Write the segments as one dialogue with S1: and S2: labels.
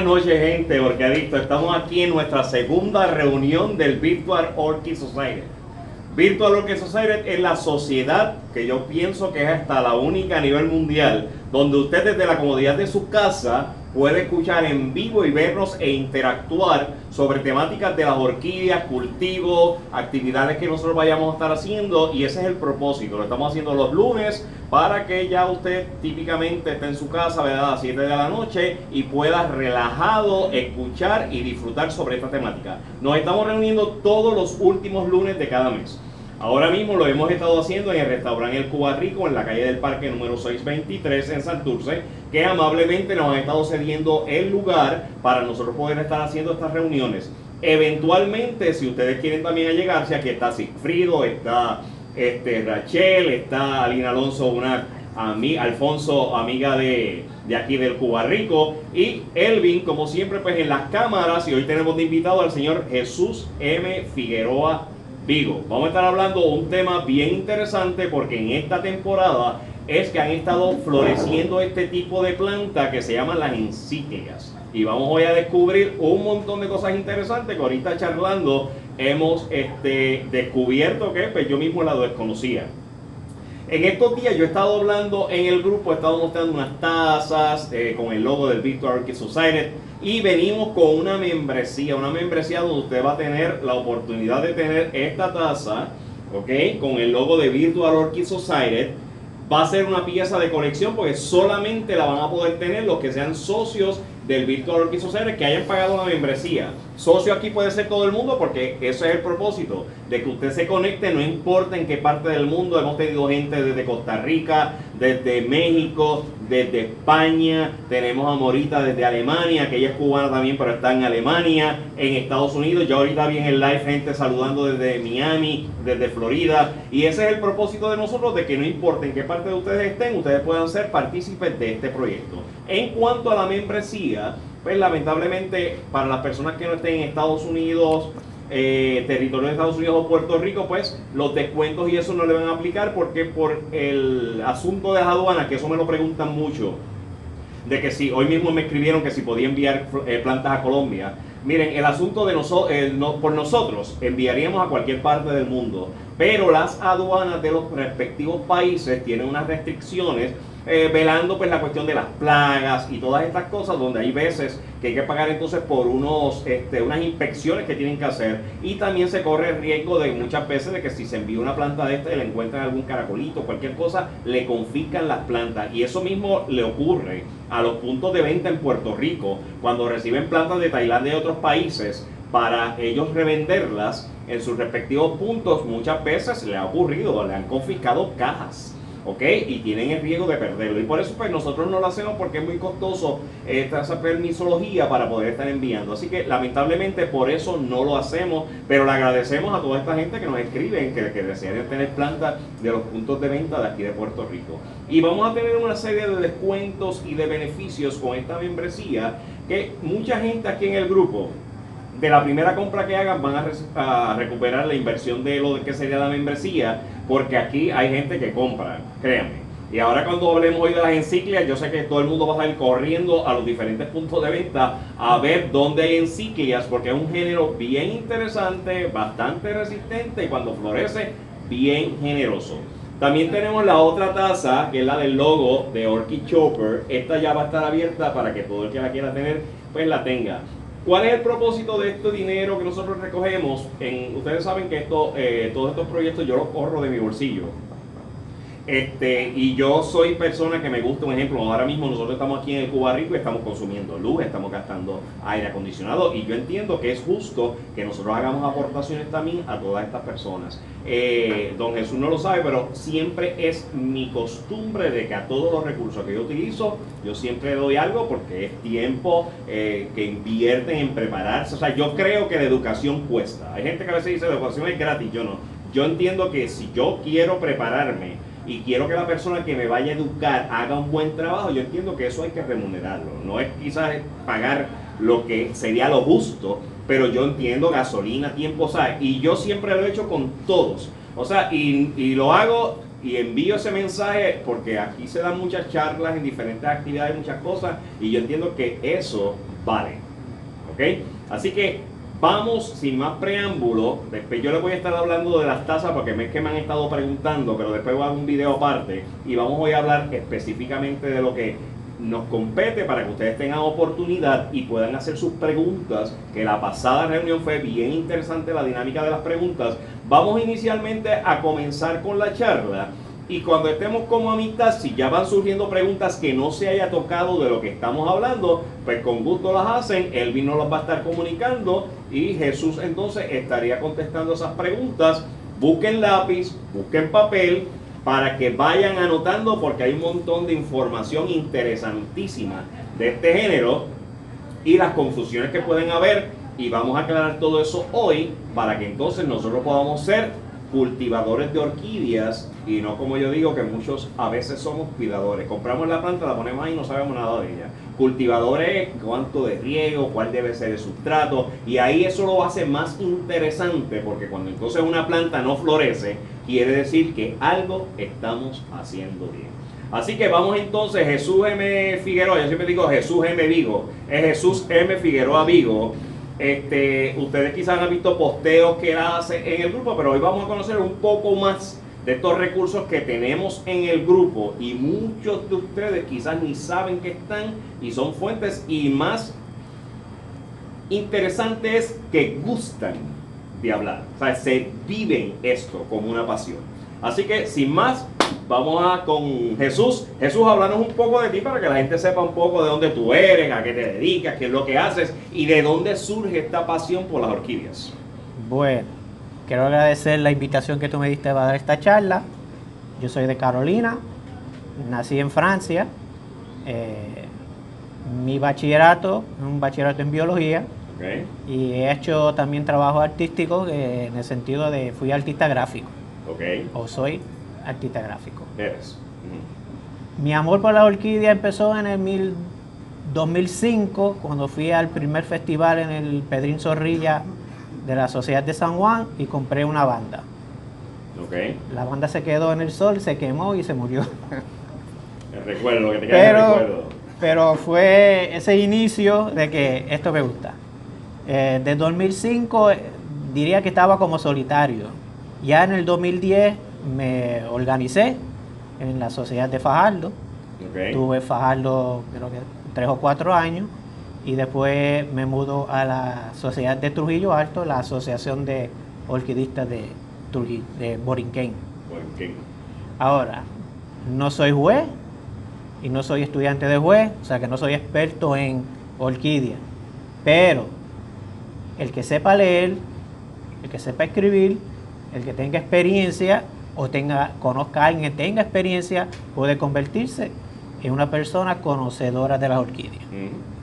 S1: buenas noches, gente orquidadictos. Estamos aquí en nuestra segunda reunión del Virtual Orchid Society. Virtual Orchid Society es la sociedad que yo pienso que es hasta la única a nivel mundial, donde usted desde la comodidad de su casa puede escuchar en vivo y vernos e interactuar sobre temáticas de las orquídeas, cultivos, actividades que nosotros vayamos a estar haciendo, y ese es el propósito. Lo estamos haciendo los lunes para que ya usted típicamente esté en su casa, ¿verdad?, a las 7 de la noche y pueda relajado escuchar y disfrutar sobre esta temática. Nos estamos reuniendo todos los últimos lunes de cada mes. Ahora mismo lo hemos estado haciendo en el restaurante El Cuba Rico, en la calle del Parque número 623 en Santurce, que amablemente nos han estado cediendo el lugar para nosotros poder estar haciendo estas reuniones. Eventualmente, si ustedes quieren también allegarse, aquí está Sigfrido, está Rachel, está Alina Alonso, Alfonso, amiga de aquí del Cuba Rico, y Elvin, como siempre, pues en las cámaras. Y hoy tenemos de invitado al señor Jesús M. Figueroa Vigo. Vamos a estar hablando de un tema bien interesante, porque en esta temporada es que han estado floreciendo este tipo de planta que se llaman las encíclicas, y vamos hoy a descubrir un montón de cosas interesantes que ahorita charlando hemos descubierto que pues yo mismo la desconocía. En estos días yo he estado hablando en el grupo, he estado mostrando unas tazas con el logo del Virtual Orchid Society, y venimos con una membresía donde usted va a tener la oportunidad de tener esta taza, ¿ok?, con el logo de Virtual Orchid Society. Va a ser una pieza de colección porque solamente la van a poder tener los que sean socios del Virtual Orchid Society, que hayan pagado la membresía. Socio aquí puede ser todo el mundo, porque ese es el propósito, de que usted se conecte, no importa en qué parte del mundo. Hemos tenido gente desde Costa Rica, desde México, desde España, tenemos a Morita desde Alemania, que ella es cubana también, pero está en Alemania, en Estados Unidos. Ya ahorita vi en el live gente saludando desde Miami, desde Florida, y ese es el propósito de nosotros, de que no importa en qué parte de ustedes estén, ustedes puedan ser partícipes de este proyecto. En cuanto a la membresía, pues lamentablemente para las personas que no estén en Estados Unidos, territorio de Estados Unidos o Puerto Rico, pues los descuentos y eso no le van a aplicar, porque por el asunto de las aduanas, que eso me lo preguntan mucho, de que si hoy mismo me escribieron que si podía enviar plantas a Colombia. Miren, el asunto de por nosotros enviaríamos a cualquier parte del mundo, pero las aduanas de los respectivos países tienen unas restricciones, velando pues la cuestión de las plagas y todas estas cosas, donde hay veces que hay que pagar entonces por unas inspecciones que tienen que hacer, y también se corre el riesgo de muchas veces de que si se envía una planta de esta y le encuentran algún caracolito, cualquier cosa, le confiscan las plantas. Y eso mismo le ocurre a los puntos de venta en Puerto Rico, cuando reciben plantas de Tailandia y otros países para ellos revenderlas en sus respectivos puntos. Muchas veces le ha ocurrido, le han confiscado cajas, ¿ok? Y tienen el riesgo de perderlo, y por eso pues nosotros no lo hacemos, porque es muy costoso esa permisología para poder estar enviando. Así que lamentablemente por eso no lo hacemos, pero le agradecemos a toda esta gente que nos escriben que desean tener plantas de los puntos de venta de aquí de Puerto Rico. Y vamos a tener una serie de descuentos y de beneficios con esta membresía, que mucha gente aquí en el grupo, de la primera compra que hagan, van a recuperar la inversión de lo que sería la membresía, porque aquí hay gente que compra, créanme. Y ahora cuando hablemos hoy de las encíclicas, yo sé que todo el mundo va a salir corriendo a los diferentes puntos de venta a ver dónde hay encíclicas, porque es un género bien interesante, bastante resistente, y cuando florece, bien generoso. También tenemos la otra taza, que es la del logo de Orchid Chopper. Esta ya va a estar abierta para que todo el que la quiera tener, pues la tenga. ¿Cuál es el propósito de este dinero que nosotros recogemos? Ustedes saben que todos estos proyectos yo los corro de mi bolsillo. Y yo soy persona que me gusta, un ejemplo, ahora mismo nosotros estamos aquí en el Cuba Rico y estamos consumiendo luz, estamos gastando aire acondicionado, y yo entiendo que es justo que nosotros hagamos aportaciones también a todas estas personas. Don Jesús no lo sabe, pero siempre es mi costumbre de que a todos los recursos que yo utilizo, yo siempre doy algo, porque es tiempo que invierten en prepararse. O sea, yo creo que la educación cuesta. Hay gente que a veces dice la educación es gratis, yo no. Yo entiendo que si yo quiero prepararme y quiero que la persona que me vaya a educar haga un buen trabajo, yo entiendo que eso hay que remunerarlo. No es quizás pagar lo que sería lo justo, pero yo entiendo gasolina, tiempo, ¿sabes? Y yo siempre lo he hecho con todos. O sea, y lo hago y envío ese mensaje, porque aquí se dan muchas charlas en diferentes actividades, muchas cosas, y yo entiendo que eso vale. ¿Ok? Así que vamos sin más preámbulo. Después yo les voy a estar hablando de las tasas porque es que me han estado preguntando, pero después voy a hacer un video aparte y vamos hoy a hablar específicamente de lo que nos compete para que ustedes tengan oportunidad y puedan hacer sus preguntas, que la pasada reunión fue bien interesante la dinámica de las preguntas. Vamos inicialmente a comenzar con la charla y cuando estemos como a mitad, si ya van surgiendo preguntas que no se haya tocado de lo que estamos hablando, pues con gusto las hacen, Elvin nos las va a estar comunicando y Jesús entonces estaría contestando esas preguntas. Busquen lápiz, busquen papel, para que vayan anotando porque hay un montón de información interesantísima de este género y las confusiones que pueden haber y vamos a aclarar todo eso hoy para que entonces nosotros podamos ser cultivadores de orquídeas y no como yo digo que muchos a veces somos cuidadores. Compramos la planta, la ponemos ahí y no sabemos nada de ella. Cultivadores, cuánto de riego, cuál debe ser el sustrato y ahí eso lo hace más interesante porque cuando entonces una planta no florece quiere decir que algo estamos haciendo bien. Así que vamos entonces, Jesús M. Figueroa, yo siempre digo Jesús M. Vigo, es Jesús M. Figueroa Vigo. Ustedes quizás han visto posteos que él hace en el grupo, pero hoy vamos a conocer un poco más de estos recursos que tenemos en el grupo y muchos de ustedes quizás ni saben que están y son fuentes y más interesantes que gustan de hablar, o sea, se viven esto como una pasión. Así que sin más, vamos a con Jesús. Jesús, háblanos un poco de ti para que la gente sepa un poco de dónde tú eres, a qué te dedicas, qué es lo que haces y de dónde surge esta pasión por las orquídeas.
S2: Bueno, quiero agradecer la invitación que tú me diste para dar esta charla. Yo soy de Carolina, nací en Francia. Mi bachillerato, un bachillerato en biología.
S1: Okay.
S2: Y he hecho también trabajo artístico en el sentido de fui artista gráfico.
S1: Okay.
S2: O soy artista gráfico.
S1: Eres.
S2: Mi amor por la orquídea empezó en el 2005 cuando fui al primer festival en el Pedrín Zorrilla de la Sociedad de San Juan y compré una banda.
S1: Okay.
S2: La banda se quedó en el sol, se quemó y se murió.
S1: Recuerdo, lo que te queda de recuerdo.
S2: Pero fue ese inicio de que esto me gusta. De 2005 diría que estaba como solitario. Ya en el 2010 me organicé en la Sociedad de Fajardo.
S1: Okay.
S2: Tuve Fajardo creo que 3 o 4 años y después me mudo a la Sociedad de Trujillo Alto, la Asociación de Orquidistas de Trujillo, de Borinquen.
S1: Borinquen.
S2: Ahora, no soy juez y no soy estudiante de juez, o sea que no soy experto en orquídeas, pero el que sepa leer, el que sepa escribir, el que tenga experiencia o conozca a alguien que tenga experiencia, puede convertirse en una persona conocedora de las orquídeas.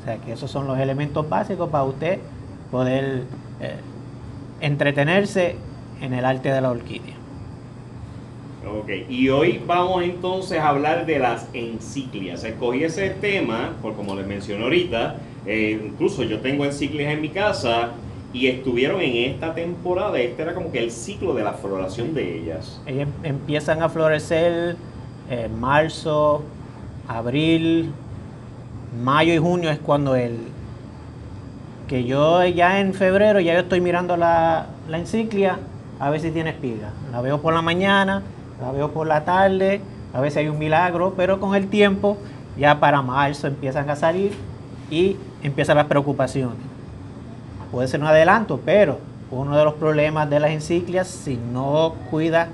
S2: O sea que esos son los elementos básicos para usted poder entretenerse en el arte de la orquídea.
S1: Ok, y hoy vamos entonces a hablar de las encíclicas. Escogí ese tema, por como les mencioné ahorita, incluso yo tengo encíclicas en mi casa y estuvieron en esta temporada, este era como que el ciclo de la floración de ellas.
S2: Ellas empiezan a florecer marzo, abril, mayo y junio es cuando que yo ya en febrero ya yo estoy mirando la encíclica a ver si tiene espiga. La veo por la mañana, la veo por la tarde, a veces hay un milagro, pero con el tiempo ya para marzo empiezan a salir y empiezan las preocupaciones. Puede ser un adelanto, pero uno de los problemas de las encíclicas, si no cuidas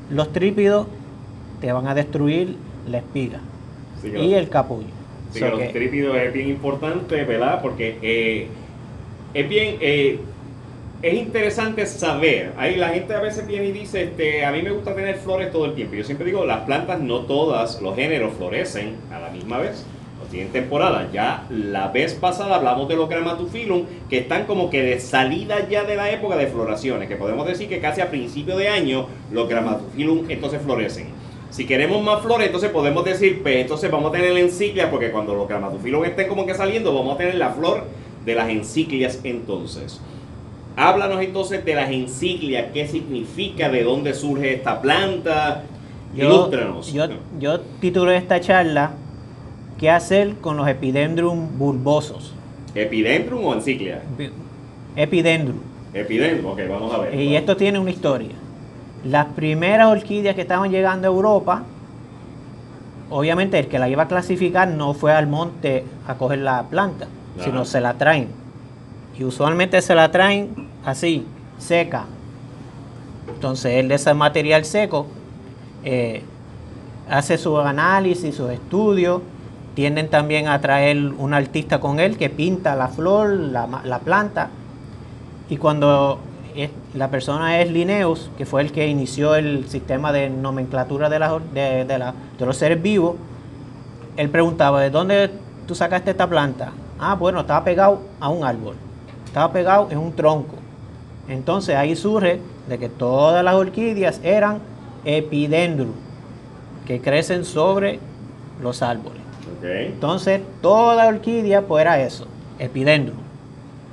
S2: los trípidos, te van a destruir la espiga y el capullo.
S1: Sí, que los trípidos es bien importante, ¿verdad? Porque es bien... es interesante saber, ahí la gente a veces viene y dice, a mí me gusta tener flores todo el tiempo. Yo siempre digo, las plantas no todas, los géneros florecen a la misma vez, no tienen temporada. Ya la vez pasada hablamos de los Grammatophyllum, que están como que de salida ya de la época de floraciones, que podemos decir que casi a principio de año los Grammatophyllum entonces florecen. Si queremos más flores, entonces podemos decir, pues entonces vamos a tener la encíclica, porque cuando los Grammatophyllum estén como que saliendo, vamos a tener la flor de las encíclicas entonces. Háblanos entonces de las encíclicas, qué significa, de dónde surge esta planta, ilústranos.
S2: Yo titulé esta charla, ¿qué hacer con los Epidendrum bulbosos?
S1: ¿Epidendrum o encíclica?
S2: Epidendrum.
S1: Epidendrum, ok, vamos a ver.
S2: Y esto tiene una historia. Las primeras orquídeas que estaban llegando a Europa, obviamente el que la iba a clasificar no fue al monte a coger la planta, sino se la traen. Y usualmente se la traen así, seca. Entonces él de ese material seco hace su análisis, sus estudios. Tienden también a traer un artista con él que pinta la flor, la planta. Y cuando la persona es Linnaeus, que fue el que inició el sistema de nomenclatura de los seres vivos, él preguntaba, ¿de dónde tú sacaste esta planta? Ah, bueno, estaba pegado a un árbol, estaba pegado en un tronco. Entonces ahí surge de que todas las orquídeas eran epidendrum, que crecen sobre los árboles.
S1: Okay.
S2: Entonces toda orquídea pues era eso, epidendrum.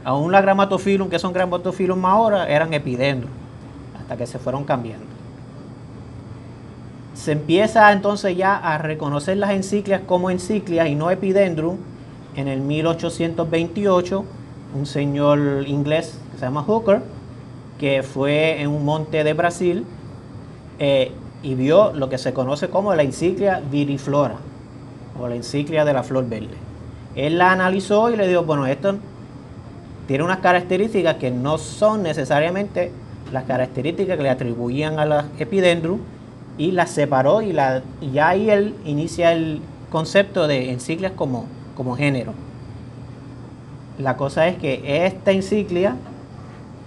S2: Aún las Grammatophyllum, que son Grammatophyllum ahora, eran epidendrum, hasta que se fueron cambiando. Se empieza entonces ya a reconocer las encíclias como encíclias y no epidendrum en el 1828, un señor inglés que se llama Hooker, que fue en un monte de Brasil y vio lo que se conoce como la encíclia viriflora, o la encíclia de la flor verde. Él la analizó y le dijo, bueno, esto tiene unas características que no son necesariamente las características que le atribuían a las epidendrum, y las separó y ya ahí él inicia el concepto de encíclicas como género. La cosa es que esta encíclia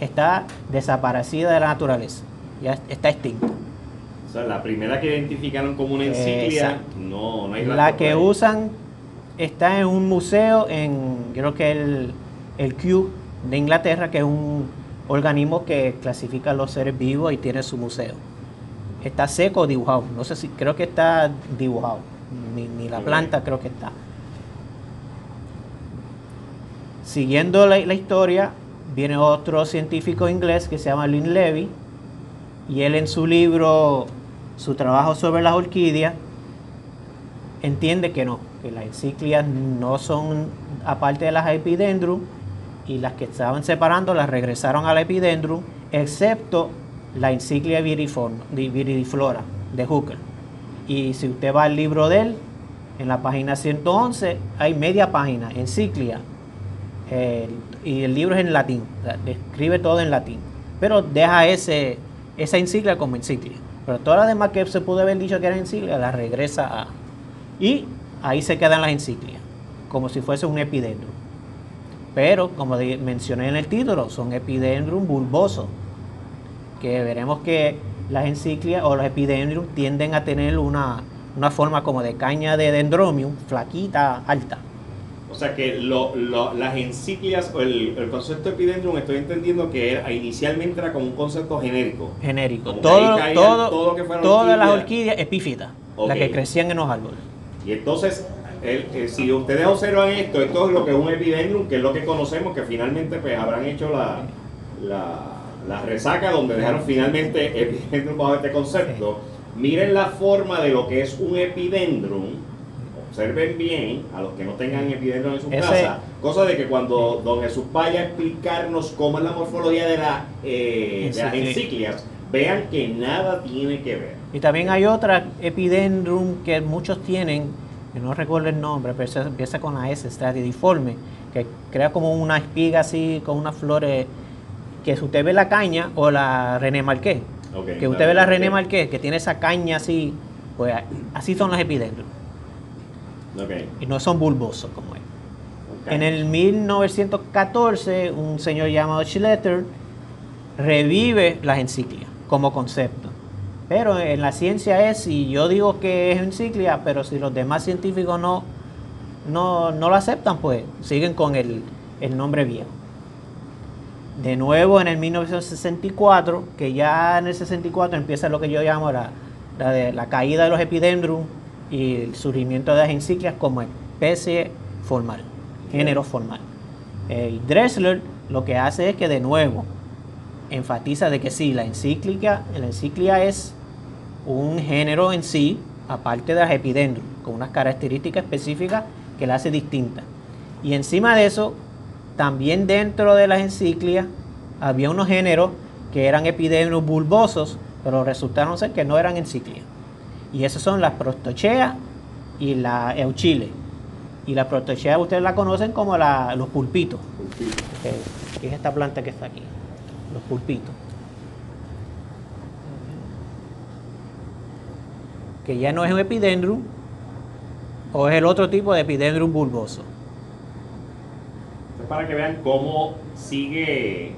S2: está desaparecida de la naturaleza, ya está extinta.
S1: O sea, la primera que identificaron como una encíclica, no hay
S2: la que usan está en un museo creo que el Kew de Inglaterra, que es un organismo que clasifica los seres vivos y tiene su museo. Está seco o dibujado, no sé si, creo que está dibujado, ni la planta creo que está. Siguiendo la historia, viene otro científico inglés que se llama Lynn Levy, y él en su libro, su trabajo sobre las orquídeas, entiende que las encíclias no son aparte de las epidendrum, y las que estaban separando las regresaron a la epidendrum, excepto la encíclia viridiflora de Hooker. Y si usted va al libro de él, en la página 111 hay media página, encíclia, y el libro es en latín, describe todo en latín, pero deja esa encíclica como encíclica. Pero todas las demás que se pudo haber dicho que eran encíclicas, las regresa y ahí se quedan las encíclicas, como si fuese un epidendrum. Pero, como mencioné en el título, son epidendrum bulbosos, que veremos que las encíclicas o los epidendrum tienden a tener una forma como de caña de dendromium, flaquita, alta.
S1: O sea que las encíclicas, o el concepto de epidendrum, estoy entendiendo que inicialmente era como un concepto genérico.
S2: Genérico.
S1: Todo lo que fuera
S2: todas las orquídeas epífitas,
S1: okay,
S2: las que crecían en los árboles.
S1: Y entonces, si ustedes observan esto es lo que es un epidendrum, que es lo que conocemos, que finalmente pues habrán hecho la resaca donde dejaron finalmente epidendrum bajo este concepto. Sí. Miren la forma de lo que es un epidendrum. Observen bien a los que no tengan epidendrum en su casa, cosa de que cuando don Jesús vaya a explicarnos cómo es la morfología de las encíclicas, vean que nada tiene que ver.
S2: Y también hay otra epidendrum que muchos tienen, que no recuerdo el nombre, pero empieza con la S, stratidiforme, que crea como una espiga así, con unas flores, que si usted ve la caña, o la René Marqués, que usted ve la René Marqués, que tiene esa caña así, pues así son las epidendrum.
S1: Okay.
S2: Y no son bulbosos como él. Okay. En el 1914, un señor llamado Schletter revive las encíclicas como concepto. Pero en la ciencia si yo digo que es encíclica, pero si los demás científicos no lo aceptan, pues siguen con el nombre viejo. De nuevo en el 1964, que ya en el 64 empieza lo que yo llamo la caída de los epidendrum y el surgimiento de las encíclicas como especie formal, género formal. Dressler lo que hace es que de nuevo enfatiza de que sí, la encíclica es un género en sí, aparte de las epidendrum, con unas características específicas que la hace distinta. Y encima de eso, también dentro de las encíclicas había unos géneros que eran epidendrum bulbosos, pero resultaron ser que no eran encíclicas. Y esos son las Prostochea y la Euchile. Y la Prostochea ustedes la conocen como los pulpitos. Que es esta planta que está aquí. Los pulpitos. Que ya no es un epidendrum, o es el otro tipo de epidendrum bulboso.
S1: Es para que vean cómo sigue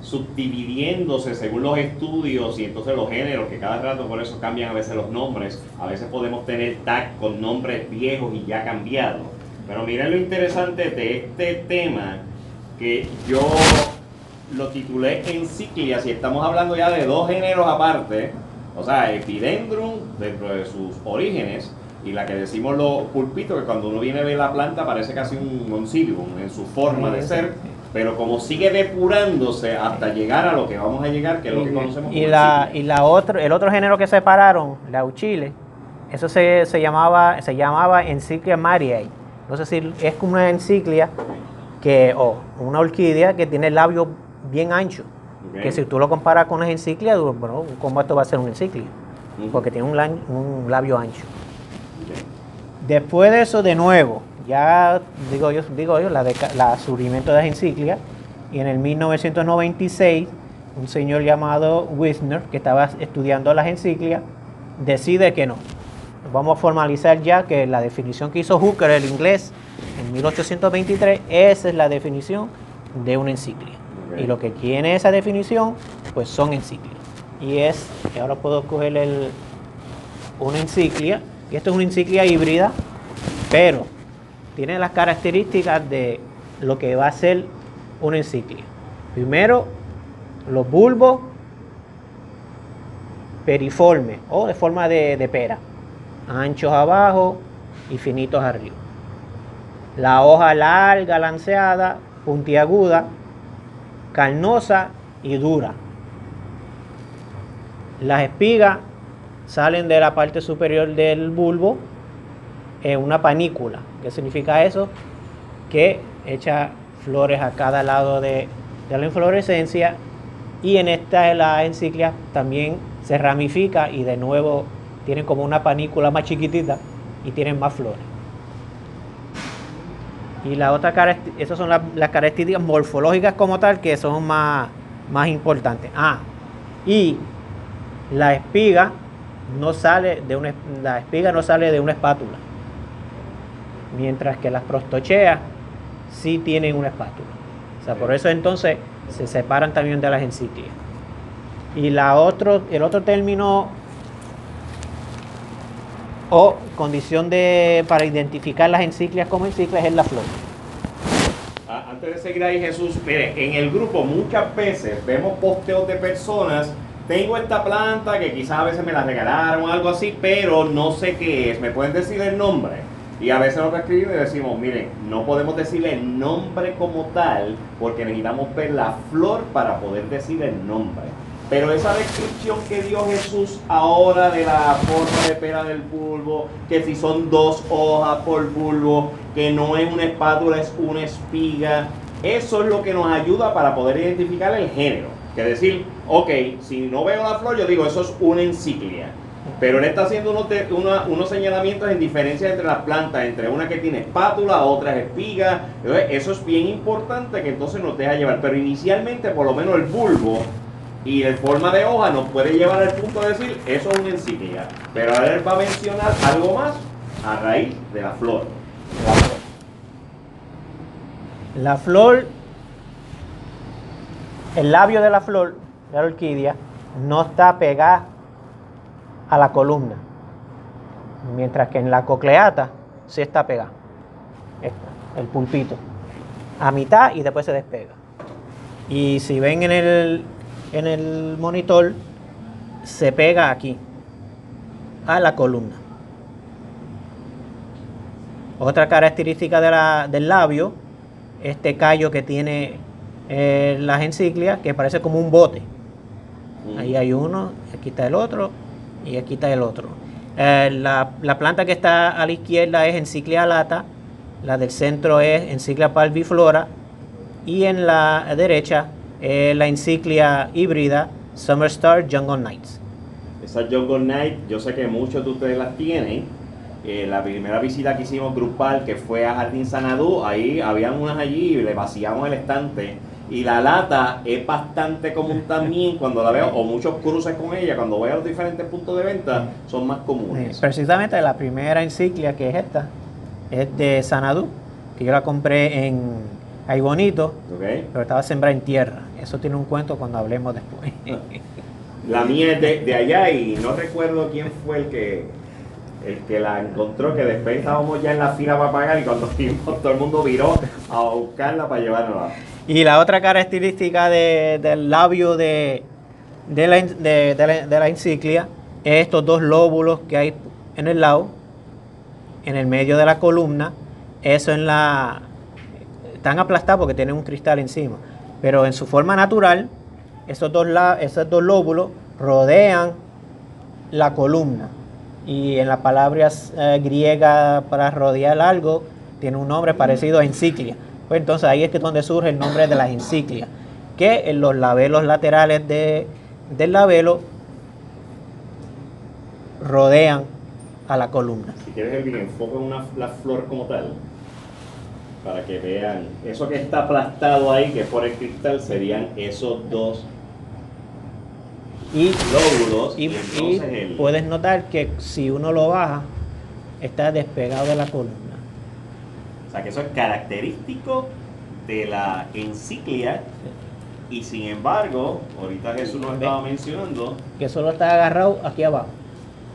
S1: subdividiéndose según los estudios y entonces los géneros, que cada rato por eso cambian a veces los nombres. A veces podemos tener tag con nombres viejos y ya cambiados. Pero miren lo interesante de este tema, que yo lo titulé encíclicas y estamos hablando ya de dos géneros aparte, o sea, epidendrum dentro de sus orígenes y la que decimos los pulpitos, que cuando uno viene a ver la planta parece casi un oncidium en su forma de ser, pero como sigue depurándose hasta llegar a lo que vamos a llegar, que es lo que conocemos como
S2: el otro género que separaron, la Euchile, eso se llamaba Encíclia Mariae. No sé si es como una encíclia una orquídea que tiene el labio bien ancho. Okay. Que si tú lo comparas con una encíclia, bueno, ¿cómo esto va a ser una encíclia? Porque tiene un labio ancho. Okay. Después de eso, de nuevo, ya digo yo, la surgimiento de las encíclicas, y en el 1996, un señor llamado Wisner, que estaba estudiando las encíclicas, decide que no. Vamos a formalizar ya que la definición que hizo Hooker, el inglés, en 1823, esa es la definición de una encíclica. Okay. Y lo que tiene esa definición, pues son encíclicas. Y ahora puedo coger una encíclica, y esto es una encíclica híbrida, pero tiene las características de lo que va a ser una encíclica. Primero, los bulbos periformes o de forma de pera, anchos abajo y finitos arriba. La hoja larga, lanceada, puntiaguda, carnosa y dura. Las espigas salen de la parte superior del bulbo en una panícula. ¿Qué significa eso? Que echa flores a cada lado de la inflorescencia, y en la encíclica también se ramifica y de nuevo tienen como una panícula más chiquitita y tienen más flores. Y esas son las características morfológicas como tal, que son más importantes. Y la espiga no sale de una espátula, mientras que las prostocheas sí tienen una espátula. O sea, por eso entonces se separan también de las encíclicas. Y el otro término o condición para identificar las encíclicas como encíclicas es la flor.
S1: Antes de seguir ahí, Jesús, mire, en el grupo muchas veces vemos posteos de personas: tengo esta planta que quizás a veces me la regalaron o algo así, pero no sé qué es, ¿me pueden decir el nombre? Y a veces nos escriben y decimos: miren, no podemos decirle el nombre como tal porque necesitamos ver la flor para poder decir el nombre. Pero esa descripción que dio Jesús ahora de la forma de pera del bulbo, que si son 2 hojas por bulbo, que no es una espátula, es una espiga, eso es lo que nos ayuda para poder identificar el género. Que decir, ok, si no veo la flor, yo digo, eso es una encíclica. Pero él está haciendo unos señalamientos en diferencia entre las plantas, entre una que tiene espátula, otra es espiga. Entonces, eso es bien importante que entonces nos deja llevar. Pero inicialmente, por lo menos el bulbo y en forma de hoja nos puede llevar al punto de decir, eso es una encíclica. Pero ahora él va a mencionar algo más a raíz de la flor.
S2: La flor, el labio de la flor, de la orquídea, no está pegada a la columna, mientras que en la cocleata sí está pegada. El pulpito a mitad y después se despega. Y si ven en el monitor, se pega aquí a la columna. Otra característica del labio, este callo que tiene las encíclicas, que parece como un bote. Ahí hay uno, aquí está el otro y aquí está el otro. La planta que está a la izquierda es Encíclia alata, la del centro es Encíclia parviflora Y en la derecha, la enciclia híbrida Summer Star Jungle Nights.
S1: Esas Jungle Night, yo sé que muchos de ustedes las tienen. La primera visita que hicimos grupal, que fue a Jardín Sanadú, ahí habían unas allí y le vaciamos el estante. Y la lata es bastante común también cuando la veo, o muchos cruces con ella, cuando voy a los diferentes puntos de venta, son más comunes.
S2: Precisamente la primera enciclia, que es esta, es de Sanadú, que yo la compré en Ay Bonito,
S1: Okay.
S2: pero estaba sembrada en tierra. Eso tiene un cuento cuando hablemos después.
S1: La mía es de allá y no recuerdo quién fue el que la encontró, que después estábamos ya en la fila para pagar y cuando vimos todo el mundo viró a buscarla para llevarla.
S2: Y la otra característica del labio de la enciclia es estos dos lóbulos que hay en el lado, en el medio de la columna. Eso están aplastados porque tienen un cristal encima, pero en su forma natural, esos dos lóbulos rodean la columna. Y en la palabra griega para rodear algo, tiene un nombre parecido a enciclia. Pues entonces ahí es que donde surge el nombre de las enciclias, que en los labelos laterales del labelo rodean a la columna.
S1: Si quieres, Elvin, enfoca la flor como tal, para que vean. Eso que está aplastado ahí, que es por el cristal, serían esos dos lóbulos.
S2: Y puedes notar que si uno lo baja, está despegado de la columna.
S1: O sea, que eso es característico de la enciclia. Y sin embargo, ahorita Jesús nos estaba mencionando
S2: que solo está agarrado aquí abajo.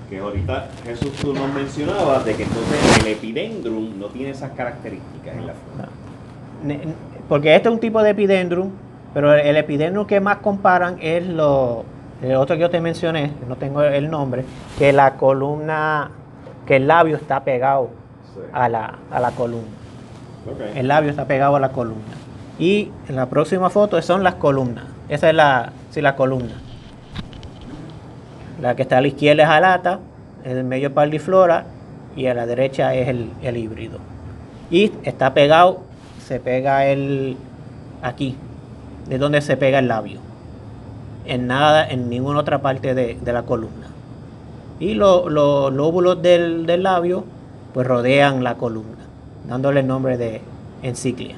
S1: Que ahorita Jesús tú nos mencionabas de que entonces el epidendrum no tiene esas características en la flor.
S2: Porque este es un tipo de epidendrum, pero el epidendrum que más comparan es el otro que yo te mencioné, no tengo el nombre, que la columna, que el labio está pegado a la columna. Okay. El labio está pegado a la columna. Y en la próxima foto son las columnas. Esa es la columna. La que está a la izquierda es alata, en el medio pardiflora y a la derecha es el híbrido. Y está pegado, se pega aquí, de donde se pega el labio. En ninguna otra parte de la columna. Y los lóbulos del labio pues rodean la columna, dándole el nombre de enciclia.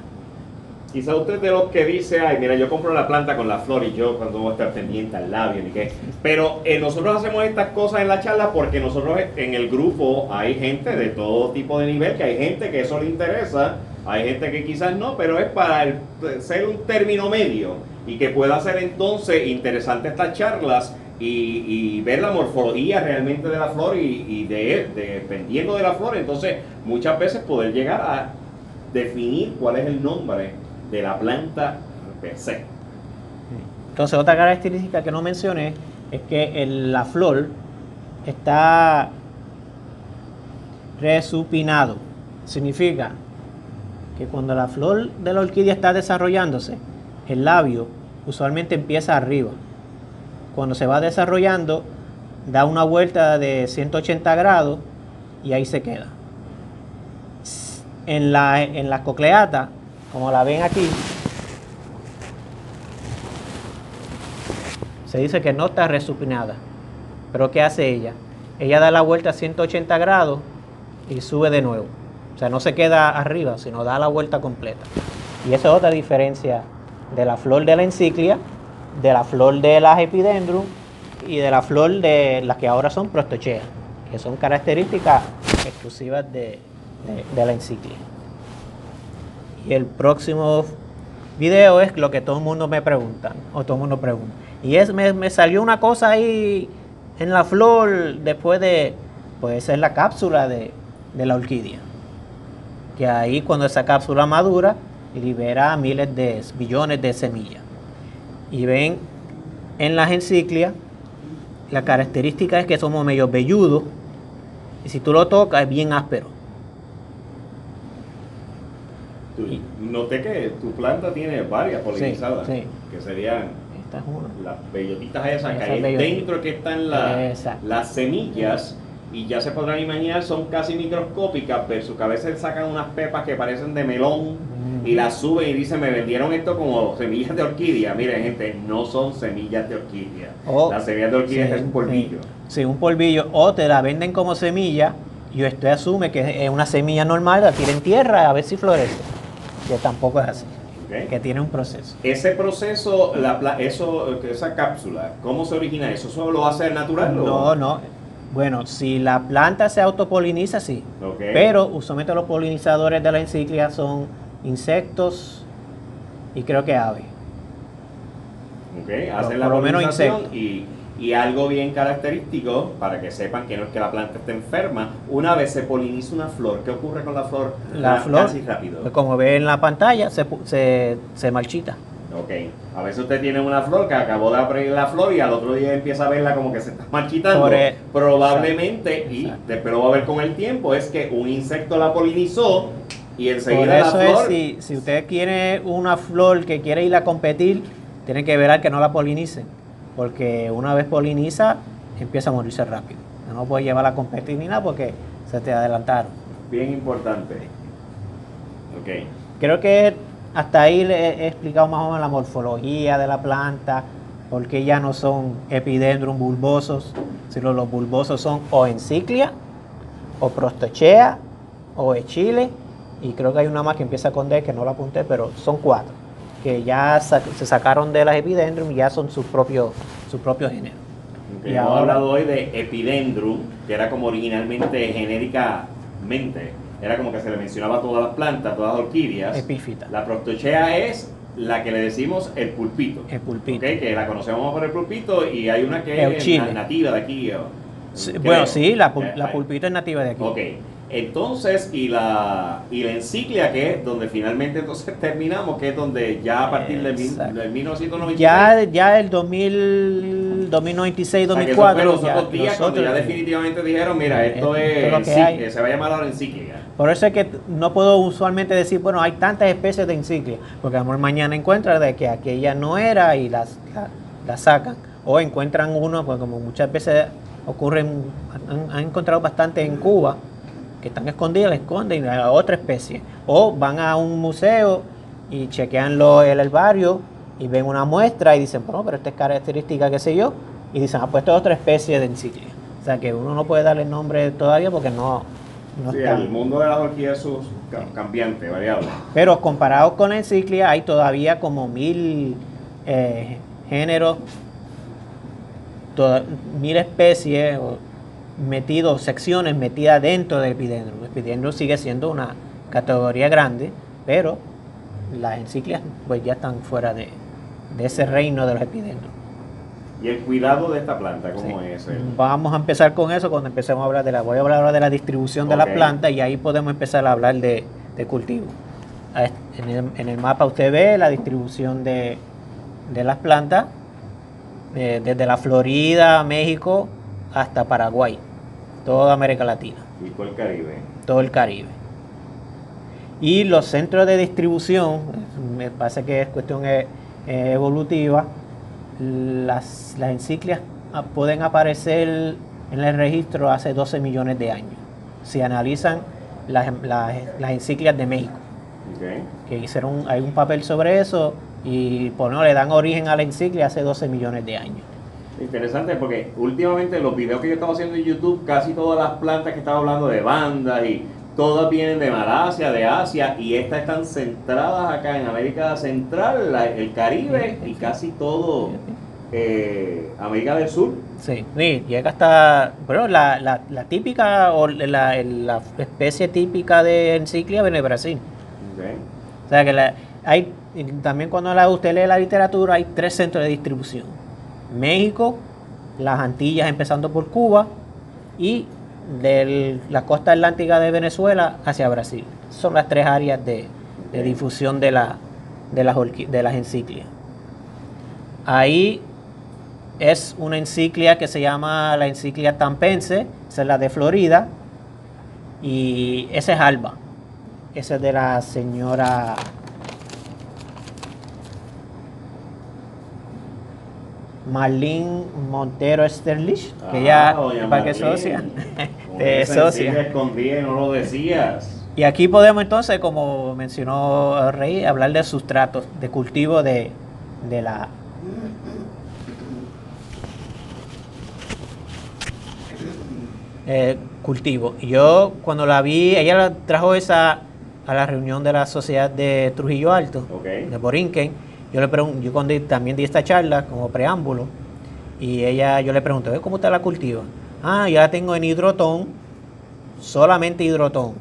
S1: Quizá usted de los que dice, ay, mira, yo compro la planta con la flor y yo cuando voy a estar pendiente al labio, ni qué. Pero nosotros hacemos estas cosas en la charla porque nosotros en el grupo hay gente de todo tipo de nivel, que hay gente que eso le interesa, hay gente que quizás no, pero es para ser un término medio y que pueda ser entonces interesante estas charlas y ver la morfología realmente de la flor y dependiendo de la flor, entonces muchas veces poder llegar a definir cuál es el nombre de la planta per se.
S2: Entonces otra característica que no mencioné es que la flor está resupinado. Significa que cuando la flor de la orquídea está desarrollándose, el labio usualmente empieza arriba. Cuando se va desarrollando, da una vuelta de 180 grados y ahí se queda. En la cocleata, como la ven aquí, se dice que no está resupinada. Pero ¿qué hace ella? Ella da la vuelta a 180 grados y sube de nuevo. O sea, no se queda arriba, sino da la vuelta completa. Y esa es otra diferencia de la flor de la enciclia, de la flor de las epidendrum y de la flor de las que ahora son prostocheas, que son características exclusivas de la enciclia. Y el próximo video es lo que todo el mundo me pregunta, o todo el mundo pregunta. Y me salió una cosa ahí en la flor después pues esa es la cápsula de la orquídea. Que ahí cuando esa cápsula madura, libera billones de semillas. Y ven en las enciclias, la característica es que somos medio velludos, y si tú lo tocas es bien áspero.
S1: Noté que tu planta tiene varias polinizadas,
S2: sí.
S1: Que serían
S2: esta es una.
S1: Las bellotitas esas que hay dentro, que están las semillas, y ya se podrán imaginar, son casi microscópicas, pero su cabeza sacan unas pepas que parecen de melón, y las suben y dicen, me vendieron esto como semillas de orquídea. Miren, gente, no son semillas de orquídea. Las semillas de orquídea
S2: sí,
S1: es un polvillo.
S2: Sí, un polvillo. O te la venden como semilla y usted asume que es una semilla normal, la tira en tierra a ver si florece. Que tampoco es así. Okay. Que tiene un proceso.
S1: Ese proceso, esa cápsula, ¿cómo se origina eso? ¿Eso lo hace el natural?
S2: No. Bueno, si la planta se autopoliniza, sí.
S1: Okay.
S2: Pero usualmente los polinizadores de la enciclia son insectos y creo que aves.
S1: Okay. Hacen la polinización y algo bien característico para que sepan que no es que la planta esté enferma. Una vez se poliniza una flor, ¿qué ocurre con la flor?
S2: La flor,
S1: casi rápido.
S2: Pues como ve en la pantalla, se marchita.
S1: Ok, a veces usted tiene una flor que acabó de abrir la flor y al otro día empieza a verla como que se está marchitando. Probablemente, pero va a ver con el tiempo, es que un insecto la polinizó y enseguida la flor...
S2: Por eso es, si usted quiere una flor que quiere ir a competir, tiene que ver que no la polinicen. Porque una vez poliniza, empieza a morirse rápido. No puedes llevarla a competir ni nada porque se te adelantaron.
S1: Bien importante. Ok.
S2: Creo que hasta ahí le he explicado más o menos la morfología de la planta, porque ya no son epidendrum bulbosos, sino los bulbosos son o enciclia, o prostochea, o echile, y creo que hay una más que empieza con D, que no la apunté, pero son 4, que ya se sacaron de las epidendrum y ya son sus propios géneros.
S1: Okay, hemos hablado hoy de epidendrum, que era como originalmente genéricamente, era como que se le mencionaba a todas las plantas, todas las orquídeas.
S2: Epífita.
S1: La prostochea es la que le decimos el pulpito.
S2: El pulpito.
S1: Okay, que la conocemos por el pulpito y hay una que es nativa de aquí.
S2: Sí, bueno, sí, la pulpito es nativa de aquí.
S1: Ok. Entonces, y la enciclia, que es donde finalmente entonces terminamos, que es donde ya a partir del 1996.
S2: Ya el 2096, 2004.
S1: Los otros días cuando ya definitivamente dijeron, mira, esto es se va a llamar ahora enciclia.
S2: Por eso es que no puedo usualmente decir, bueno, hay tantas especies de enciclia, porque a lo mejor mañana encuentran de que aquella no era y la sacan. O encuentran uno, pues como muchas veces ocurren, han encontrado bastante en Cuba, que están escondidas, la esconden a otra especie. O van a un museo y chequean el herbario y ven una muestra y dicen, bueno, pero esta es característica, qué sé yo, y dicen, pues esto es otra especie de enciclia. O sea que uno no puede darle nombre todavía porque no está.
S1: El mundo de las orquídeas es cambiante, variable.
S2: Pero comparado con la enciclia, hay todavía como 1000 géneros, 1000 especies secciones metidas dentro del epidendrum. El epidendrum sigue siendo una categoría grande, pero las enciclias pues ya están fuera de ese reino de los epidendrum.
S1: ¿Y el cuidado de esta planta cómo es?
S2: Vamos a empezar con eso cuando empecemos a hablar voy a hablar ahora de la distribución de la planta y ahí podemos empezar a hablar de cultivo. En el mapa usted ve la distribución de las plantas desde la Florida, México, hasta Paraguay, toda América Latina.
S1: ¿Y todo el Caribe?
S2: Todo el Caribe. Y los centros de distribución, me parece que es cuestión evolutiva, las enciclias pueden aparecer en el registro hace 12 millones de años. Si analizan las enciclias de México, que hay un papel sobre eso y le dan origen a la enciclia hace 12 millones de años.
S1: Interesante porque últimamente los videos que yo estaba haciendo en YouTube, casi todas las plantas que estaba hablando de bandas y todas vienen de Malasia, de Asia, y estas están centradas acá en América Central, el Caribe y casi todo América del Sur.
S2: Sí, llega hasta, bueno, la típica o la especie típica de enciclia viene de Brasil.
S1: Okay.
S2: O sea que también cuando usted lee la literatura hay 3 centros de distribución: México, las Antillas empezando por Cuba y de la costa atlántica de Venezuela hacia Brasil. Son las 3 áreas de difusión de las enciclias. Ahí es una enciclia que se llama la enciclia tampense, esa es la de Florida, y ese es Alba. Ese es de la señora Marlene Montero Sterlich, que ya para que socia.
S1: de socia. Escondida y no lo decías.
S2: Y aquí podemos entonces, como mencionó Rey, hablar de sustratos, de cultivo de la cultivo. Y yo cuando la vi, ella la trajo esa a la reunión de la sociedad de Trujillo Alto, de Borinquen. Yo le pregunto, yo cuando también di esta charla como preámbulo, y yo le pregunto, ¿cómo usted la cultiva? Yo la tengo en hidrotón, solamente hidrotón,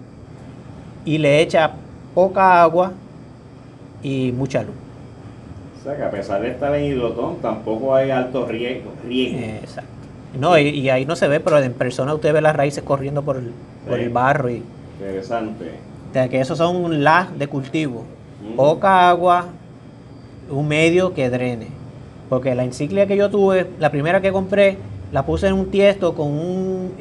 S2: y le echa poca agua y mucha luz.
S1: O sea que a pesar de estar en hidrotón, tampoco hay alto riesgo.
S2: Exacto. No, y ahí no se ve, pero en persona usted ve las raíces corriendo por el barro.
S1: Interesante.
S2: O sea, que esos son las de cultivo. Poca agua, un medio que drene. Porque la enciclia que yo tuve, la primera que compré, la puse en un tiesto con un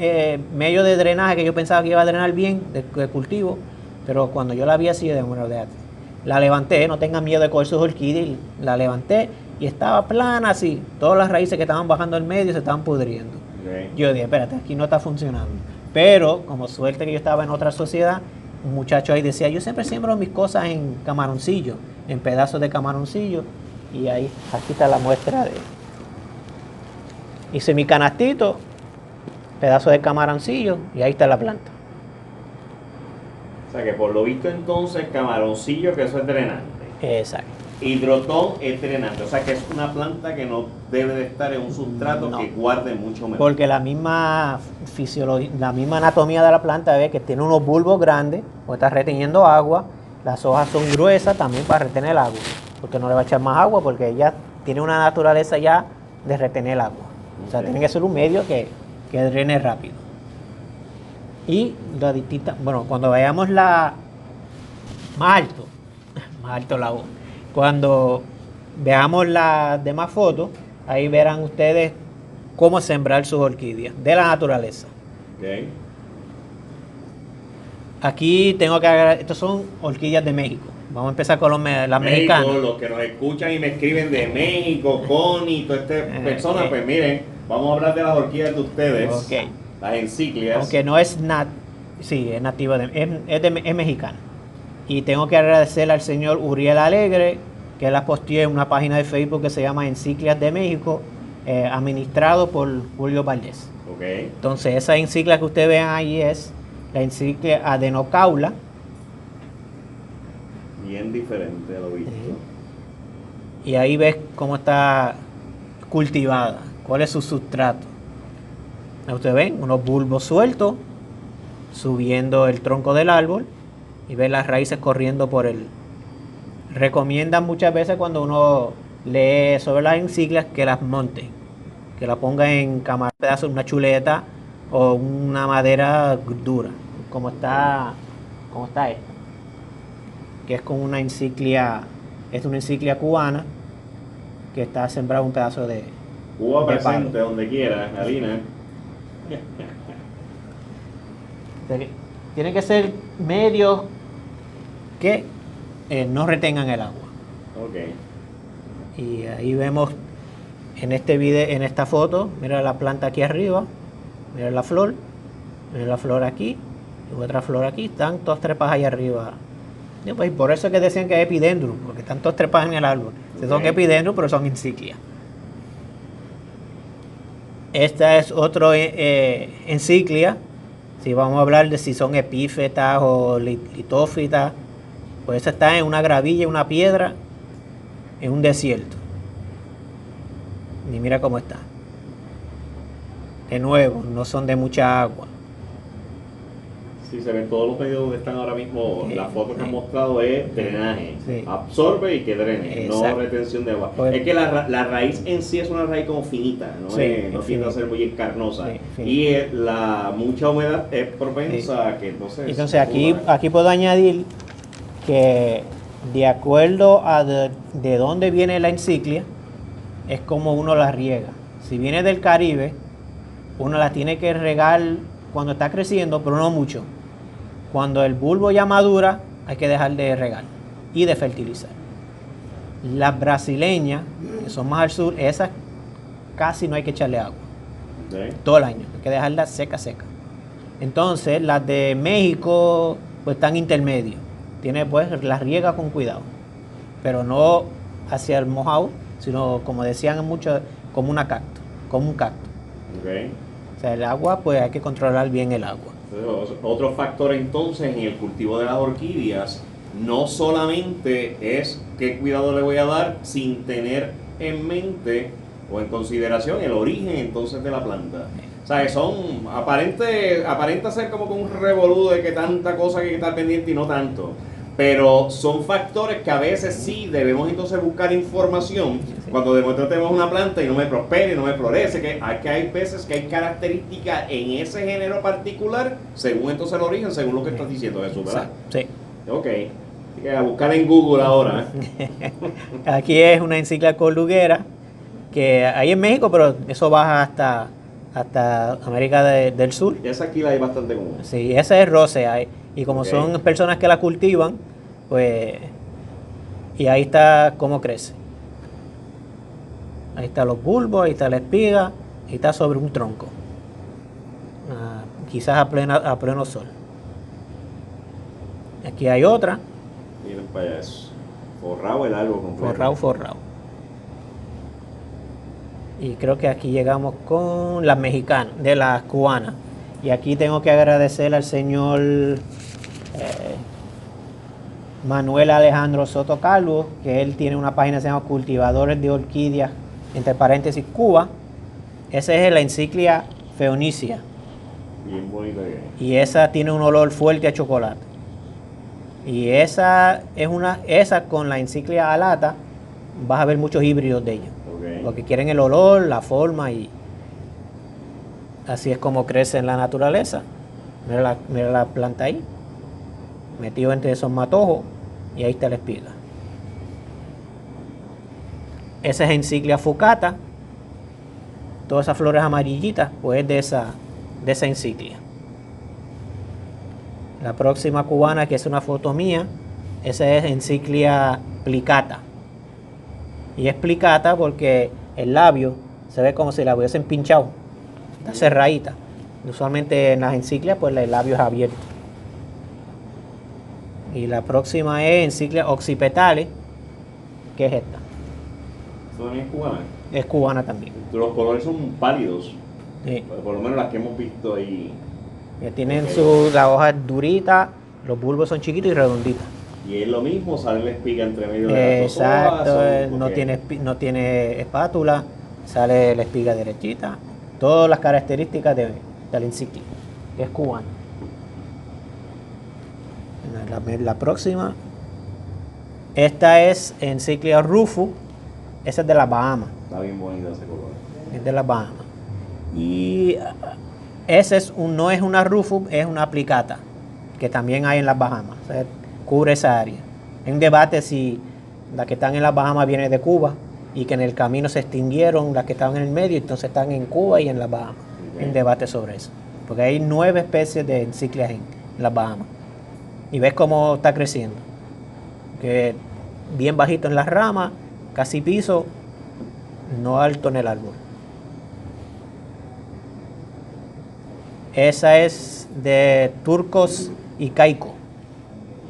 S2: medio de drenaje que yo pensaba que iba a drenar bien de cultivo. Pero cuando yo la vi así, la levanté, no tengan miedo de coger sus orquídeas, la levanté y estaba plana así. Todas las raíces que estaban bajando al medio se estaban pudriendo.
S1: Okay.
S2: Yo dije, espérate, aquí no está funcionando. Pero, como suerte que yo estaba en otra sociedad, un muchacho ahí decía, yo siempre siembro mis cosas en camaroncillo, en pedazos de camaroncillo. Y ahí, aquí está la muestra de... Hice mi canastito, pedazo de camaroncillo, y ahí está la planta.
S1: O sea que por lo visto entonces camaroncillo, que eso es drenante.
S2: Exacto.
S1: Hidrotón es drenante, o sea que es una planta que no debe de estar en un sustrato que guarde mucho mejor.
S2: Porque la misma fisiología, la misma anatomía de la planta ve que tiene unos bulbos grandes, o está reteniendo agua, las hojas son gruesas también para retener agua, porque no le va a echar más agua porque ella tiene una naturaleza ya de retener agua. Okay. O sea, tiene que ser un medio que drene rápido. Y la distinta, bueno, cuando vayamos más alto la voz. Cuando veamos las demás fotos, ahí verán ustedes cómo sembrar sus orquídeas de la naturaleza.
S1: Okay.
S2: Aquí tengo que agregar, estos son orquídeas de México. Vamos a empezar con las mexicanas.
S1: Los que nos escuchan y me escriben de México, Connie, todas estas personas, pues miren, vamos a hablar de las orquídeas de ustedes.
S2: Okay.
S1: Las enciclias.
S2: Aunque no es es nativa, es mexicana. Y tengo que agradecerle al señor Uriel Alegre, que la posteó en una página de Facebook que se llama Enciclias de México, administrado por Julio Valdés.
S1: Okay.
S2: Entonces, esa enciclia que ustedes ven ahí es la enciclia Adenocaula.
S1: Bien diferente a lo visto.
S2: Y ahí ves cómo está cultivada, cuál es su sustrato. Ustedes ven unos bulbos sueltos subiendo el tronco del árbol y ven las raíces corriendo por él. Recomiendan muchas veces cuando uno lee sobre las enciclias que las monte, que la ponga en pedazos, una chuleta o una madera dura, como está esta, que es con una enciclia, es una enciclia cubana que está sembrada un pedazo de
S1: Cuba presente donde quiera, Alina.
S2: Tienen que ser medios que no retengan el agua.
S1: Okay.
S2: Y ahí vemos en este video, en esta foto, mira la planta aquí arriba, mira la flor aquí y otra flor aquí, están todas trepadas ahí arriba. Y pues por eso es que decían que es epidendrum, porque están todas trepadas en el árbol. Okay. Son epidendrum, pero son enciclias. Esta es otra enciclia. Si vamos a hablar de si son epífitas o litófitas, pues esta está en una gravilla, una piedra, en un desierto. Y mira cómo está. De nuevo, no son de mucha agua.
S1: Sí, se ven todos los medios donde están ahora mismo. La foto que han mostrado es drenaje.
S2: Sí.
S1: Absorbe y que drene, no retención de agua. Pues, es que la raíz en sí es una raíz como finita, no tiende a ser muy encarnosa. Sí, y mucha humedad es propensa a que
S2: entonces aquí puedo añadir que de acuerdo a de dónde viene la enciclia, es como uno la riega. Si viene del Caribe, uno la tiene que regar cuando está creciendo, pero no mucho. Cuando el bulbo ya madura, hay que dejar de regar y de fertilizar. Las brasileñas, que son más al sur, esas casi no hay que echarle agua. Todo el año, hay que dejarlas seca. Entonces, las de México, pues están intermedios. Tiene pues las riega con cuidado, pero no hacia el mojado, sino como decían muchos, como un cacto.
S1: Okay.
S2: O sea, el agua, pues hay que controlar bien el agua.
S1: Entonces, otro factor entonces en el cultivo de las orquídeas no solamente es qué cuidado le voy a dar sin tener en mente o en consideración el origen entonces de la planta. O sea, que son aparenta ser como con un revolú de que tanta cosa que hay que estar pendiente y no tanto. Pero son factores que a veces sí debemos entonces buscar información cuando de momento tenemos una planta y no me prospera y no me florece, que hay veces que hay características en ese género particular según entonces el origen, según lo que estás diciendo, Jesús, ¿verdad?
S2: Sí.
S1: Ok. Así que a buscar en Google ahora.
S2: Aquí es una encíclica coluguera que hay en México, pero eso baja hasta América del Sur.
S1: Esa aquí la hay bastante común.
S2: Sí, esa es Rosea. Y como son personas que la cultivan, pues, y ahí está cómo crece. Ahí están los bulbos, ahí está la espiga, ahí está sobre un tronco. Quizás a pleno sol. Aquí hay otra.
S1: Miren para eso. Forrado el árbol completo.
S2: Forrado. Y creo que aquí llegamos con las mexicanas, de las cubanas. Y aquí tengo que agradecer al señor Manuel Alejandro Soto Calvo, que él tiene una página que se llama Cultivadores de Orquídeas, entre paréntesis, Cuba. Esa es la encíclica Feonicia.
S1: Bien bonita que es.
S2: Y esa tiene un olor fuerte a chocolate. Y esa con la encíclica alata, vas a ver muchos híbridos de ella.
S1: Okay.
S2: Porque quieren el olor, la forma y así es como crece en la naturaleza. Mira la planta ahí, metido entre esos matojos, y ahí está la espiga. Esa es encíclica fucata. Todas esas flores amarillitas, pues es de esa encíclica. La próxima cubana, que es una foto mía, esa es encíclica plicata. Y es plicata porque el labio se ve como si la hubiesen pinchado. Está cerradita. Usualmente en las encíclicas, pues el labio es abierto. Y la próxima es encíclica occipitale, que es esta.
S1: ¿Esto también es cubana?
S2: Es cubana también.
S1: Los colores son pálidos.
S2: Sí.
S1: Por lo menos las que hemos visto ahí.
S2: Tienen
S1: Okay.
S2: la hoja duritas, los bulbos son chiquitos y redonditos.
S1: Y es lo mismo, sale la espiga entre medio de las dos
S2: Exacto,
S1: hojas.
S2: no tiene espátula, sale la espiga derechita. Todas las características de la encíclica, que es cubana. La próxima, esta es encíclica Rufus, esa es de las Bahamas.
S1: Está bien bonita ese color.
S2: Es de las Bahamas. Y ese no es una Rufus, es una plicata, que también hay en las Bahamas. O sea, cubre esa área. Hay un debate si las que están en las Bahamas vienen de Cuba y que en el camino se extinguieron las que estaban en el medio, entonces están en Cuba y en las Bahamas. Hay un debate sobre eso. Porque hay 9 especies de encíclicas en las Bahamas. Y ves cómo está creciendo. Que bien bajito en las ramas, casi piso, no alto en el árbol. Esa es de turcos y caico.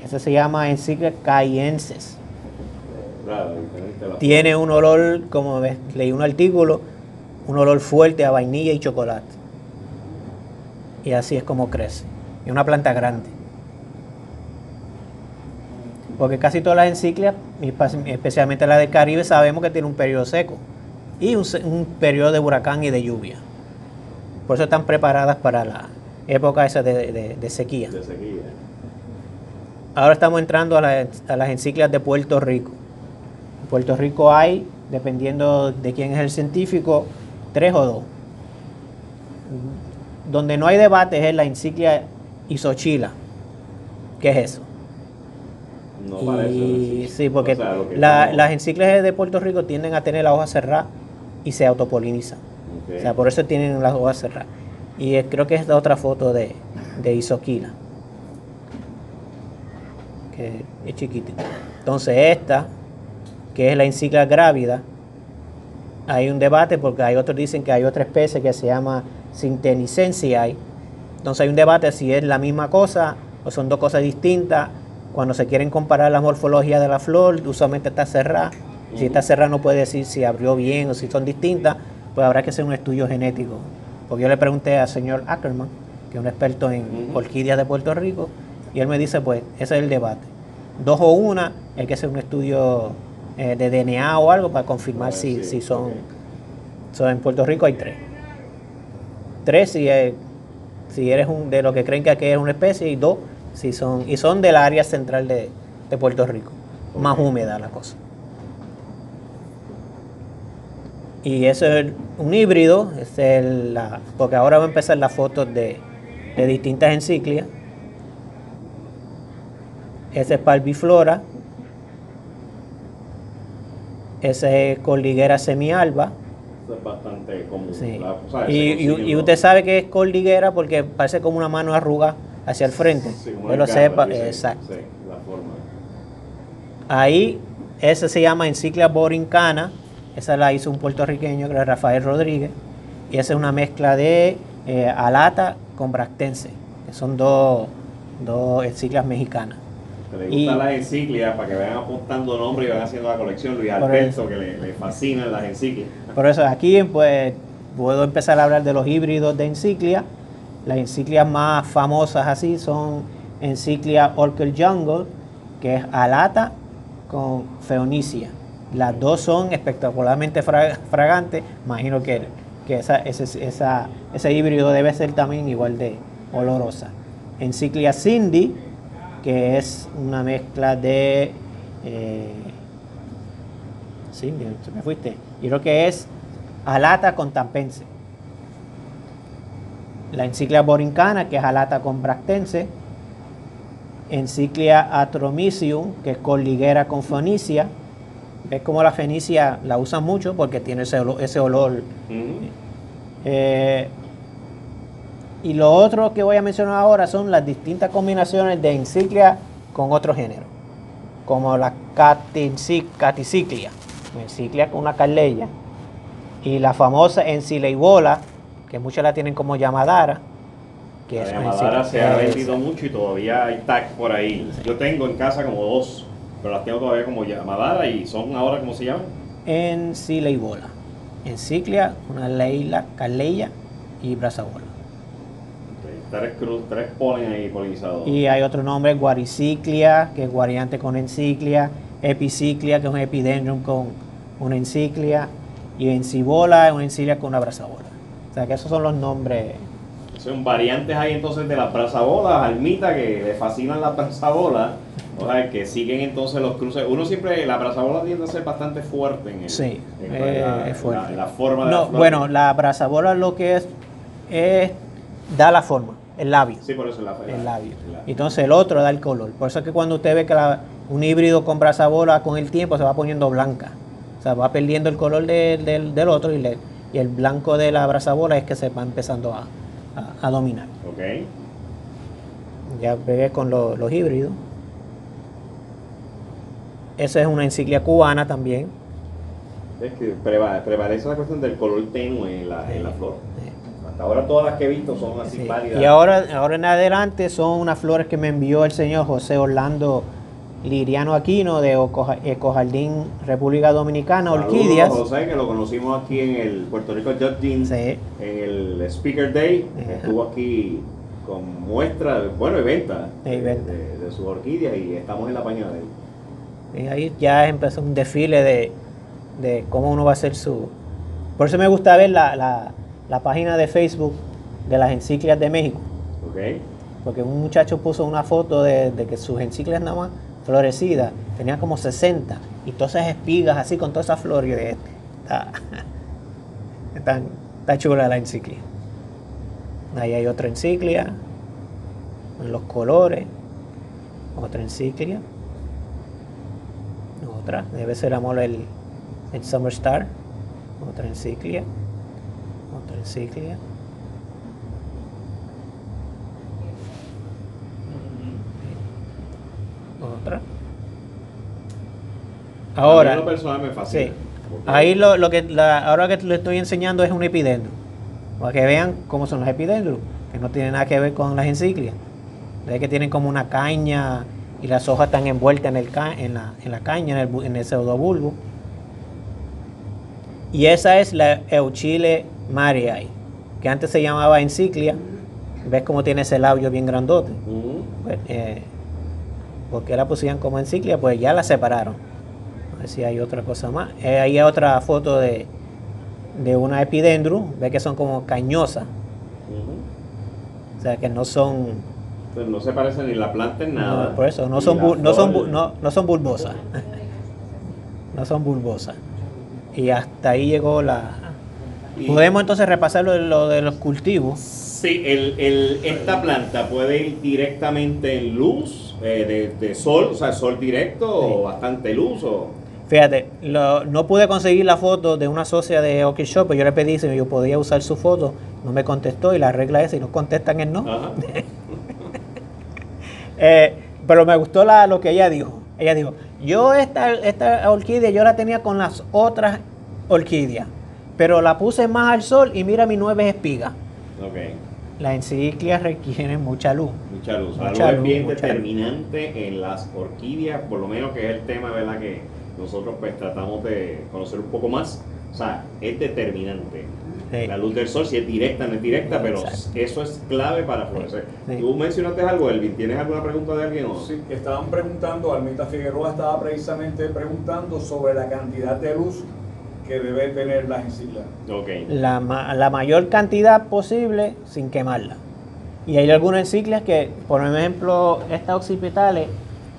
S2: Esa se llama encíclica caiensis.
S1: Claro,
S2: Tiene un olor, como ves, leí un artículo, un olor fuerte a vainilla y chocolate. Y así es como crece. Es una planta grande. Porque casi todas las encíclicas, especialmente la del Caribe, sabemos que tiene un periodo seco y un periodo de huracán y de lluvia. Por eso están preparadas para la época esa de sequía.
S1: De sequía.
S2: Ahora estamos entrando a las encíclicas de Puerto Rico. En Puerto Rico hay, dependiendo de quién es el científico, 3 o 2. Donde no hay debate es la encíclica Isochila. ¿Qué es eso?
S1: No parece.
S2: Sí, porque
S1: o sea,
S2: las encíclicas de Puerto Rico tienden a tener la hoja cerrada y se autopolinizan.
S1: Okay.
S2: O sea, por eso tienen las hojas cerradas. Y creo que es la otra foto de Isoquila, que es chiquitita. Entonces esta, que es la encíclica grávida, hay un debate porque hay otros dicen que hay otra especie que se llama Sintenicensiae. Entonces hay un debate si es la misma cosa o son dos cosas distintas. Cuando se quieren comparar la morfología de la flor, usualmente está cerrada. Si está cerrada no puede decir si abrió bien o si son distintas, pues habrá que hacer un estudio genético. Porque yo le pregunté al señor Ackerman, que es un experto en orquídeas de Puerto Rico, y él me dice, pues, ese es el debate. Dos o una, hay que hacer un estudio de DNA o algo para confirmar si son...
S1: Okay.
S2: En Puerto Rico hay tres. Tres si eres de lo que creen que aquí es una especie, y dos si son del área central de Puerto Rico. Okay. Más húmeda la cosa. Y eso es un híbrido, porque ahora va a empezar las fotos de distintas encíclicas. Ese es Parviflora. Ese es Cordillera semialba.
S1: Eso es bastante común.
S2: Sí. Y usted sabe que es cordillera porque parece como una mano arrugada hacia el frente.
S1: Sí,
S2: que lo sepa, exacto.
S1: Sí, la forma.
S2: Ahí, ese se llama Enciclia borincana. Esa la hizo un puertorriqueño, que era Rafael Rodríguez. Y esa es una mezcla de alata con bractense, que son dos enciclias mexicanas.
S1: Le gustan las encíclicas, para que vayan apuntando nombres y van haciendo la colección. Luis Alberto, que le fascinan las encíclicas.
S2: Por eso aquí pues puedo empezar a hablar de los híbridos de encíclicas. Las encíclicas más famosas así son Enciclia Orchid Jungle, que es alata con feonicia. Las dos son espectacularmente fragantes. Imagino que ese híbrido debe ser también igual de olorosa. Enciclia Cindy, que es una mezcla de... sí, se me fuiste. Yo creo que es alata con tampense. La enciclia borincana, que es alata con bractense. Enciclia atromicium, que es cordillera con fenicia. Es como la fenicia la usan mucho porque tiene ese olor. Y lo otro que voy a mencionar ahora son las distintas combinaciones de enciclia con otro género, como la caticiclia, enciclia con una carleya, y la famosa encileibola, que muchos la tienen como llamadara.
S1: Que la llamadara se ha vendido mucho y todavía hay tags por ahí. Sí. Yo tengo en casa como dos, pero las tengo todavía como llamadara y son ahora, ¿cómo se llaman?
S2: Encileibola, enciclia, una leila, carleya y brazabola.
S1: Tres polen ahí polinizados.
S2: Y hay otro nombre, guariciclia, que es guariante con enciclia, epiciclia, que es un epidendrum con una enciclia, y encibola es una enciclia con una brazabola. O sea que esos son los nombres.
S1: Son variantes ahí entonces de las brazabolas, almita, que le fascinan las brazabolas, o sea, que siguen entonces los cruces. Uno siempre, la brazabola tiende a ser bastante fuerte en
S2: sí,
S1: es fuerte. La forma de
S2: no,
S1: la flor.
S2: Bueno, la brazabola lo que es da la forma, el labio.
S1: Sí, por eso
S2: el labio. Entonces el otro da el color. Por eso es que cuando usted ve que un híbrido con brazabola con el tiempo se va poniendo blanca. O sea, va perdiendo el color del otro y el blanco de la brazabola es que se va empezando a dominar.
S1: Ok.
S2: Ya pegué con los híbridos. Esa es una enciclia cubana también.
S1: Es que prevalece la cuestión del color tenue en la flor. Hasta ahora todas las que he visto son así pálidas.
S2: Y ahora en adelante son unas flores que me envió el señor José Orlando Liriano Aquino de Ecojardín República Dominicana, Orquídeas.
S1: José, que lo conocimos aquí en el Puerto Rico Judging, en el Speaker Day. Estuvo aquí con muestra, y venta de sus orquídeas y estamos en la página de él.
S2: Y ahí ya empezó un desfile de cómo uno va a hacer su... Por eso me gusta ver la página de Facebook de las encíclicas de México.
S1: Okay.
S2: Porque un muchacho puso una foto de que sus encíclicas nada más florecidas tenían como 60 y todas esas espigas así con todas esas flores. Está chula la encíclica. Ahí hay otra encíclica en los colores, otra encíclica, otra, debe ser amor el Summer Star, otra encíclica, otra. Ahora,
S1: a mí lo personal me fascina.
S2: Sí. Ahí ahora que le estoy enseñando es un epidendrum, para que vean cómo son los epidendrum, que no tiene nada que ver con las encíclicas. Ves que tienen como una caña y las hojas están envueltas en la caña, en el pseudobulbo. Y esa es la Euchile mariae, que antes se llamaba enciclia. ¿Ves cómo tiene ese labio bien grandote? Pues, ¿por qué la pusieron como enciclia? Pues ya la separaron. A ver si hay otra cosa más. Ahí hay otra foto de una epidendrum. Ves que son como cañosas. O sea, que no son...
S1: Entonces no se parece ni la planta en nada.
S2: No, por eso, no son bulbosas. No son bulbosas. Y hasta ahí llegó la... ¿Podemos entonces repasar lo de los cultivos?
S1: Sí, esta planta puede ir directamente en luz, de sol, o sea, sol directo, sí, o bastante luz.
S2: Fíjate, no pude conseguir la foto de una socia de Orchid Shop, pero yo le pedí si yo podía usar su foto, no me contestó, y la regla es, si no contestan es no. Pero me gustó lo que ella dijo. Ella dijo, yo esta orquídea yo la tenía con las otras orquídeas, pero la puse más al sol y mira mis 9 espigas.
S1: Okay.
S2: Las enciclias requieren mucha luz.
S1: Mucha luz. La luz es bien determinante en las orquídeas, por lo menos que es el tema, ¿verdad?, que nosotros pues tratamos de conocer un poco más. O sea, es determinante. Sí. La luz del sol, si es directa, no es directa, pero exacto, eso es clave para florecer. Sí. Tú mencionaste algo, Elvin, ¿tienes alguna pregunta de alguien?
S3: Sí, estaban preguntando, Almita Figueroa estaba precisamente preguntando sobre la cantidad de luz que debe tener las enciclias.
S1: Okay.
S2: La mayor cantidad posible sin quemarla. Y hay algunas enciclias que, por ejemplo, estas occipitales,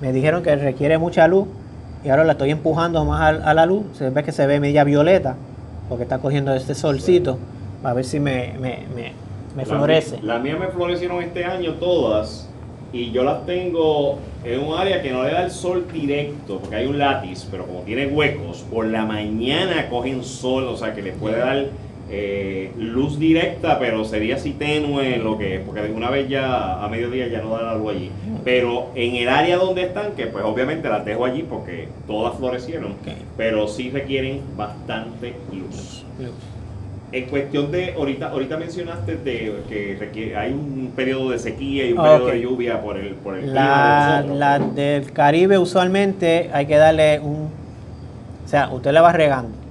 S2: me dijeron que requiere mucha luz y ahora la estoy empujando más a la luz. Se ve que se ve media violeta porque está cogiendo este solcito, a ver si me florece.
S1: Las mías me florecieron este año todas, y yo las tengo en un área que no le da el sol directo, porque hay un látiz, pero como tiene huecos, por la mañana cogen sol, o sea que les puede dar luz directa, pero sería así tenue, porque una vez ya a mediodía ya no da la luz allí. Pero en el área donde están, que pues obviamente las dejo allí porque todas florecieron, pero sí requieren bastante luz. En cuestión de, ahorita mencionaste que hay un periodo de sequía y un periodo de lluvia por el clima.
S2: La del Caribe usualmente hay que darle o sea, usted le va regando.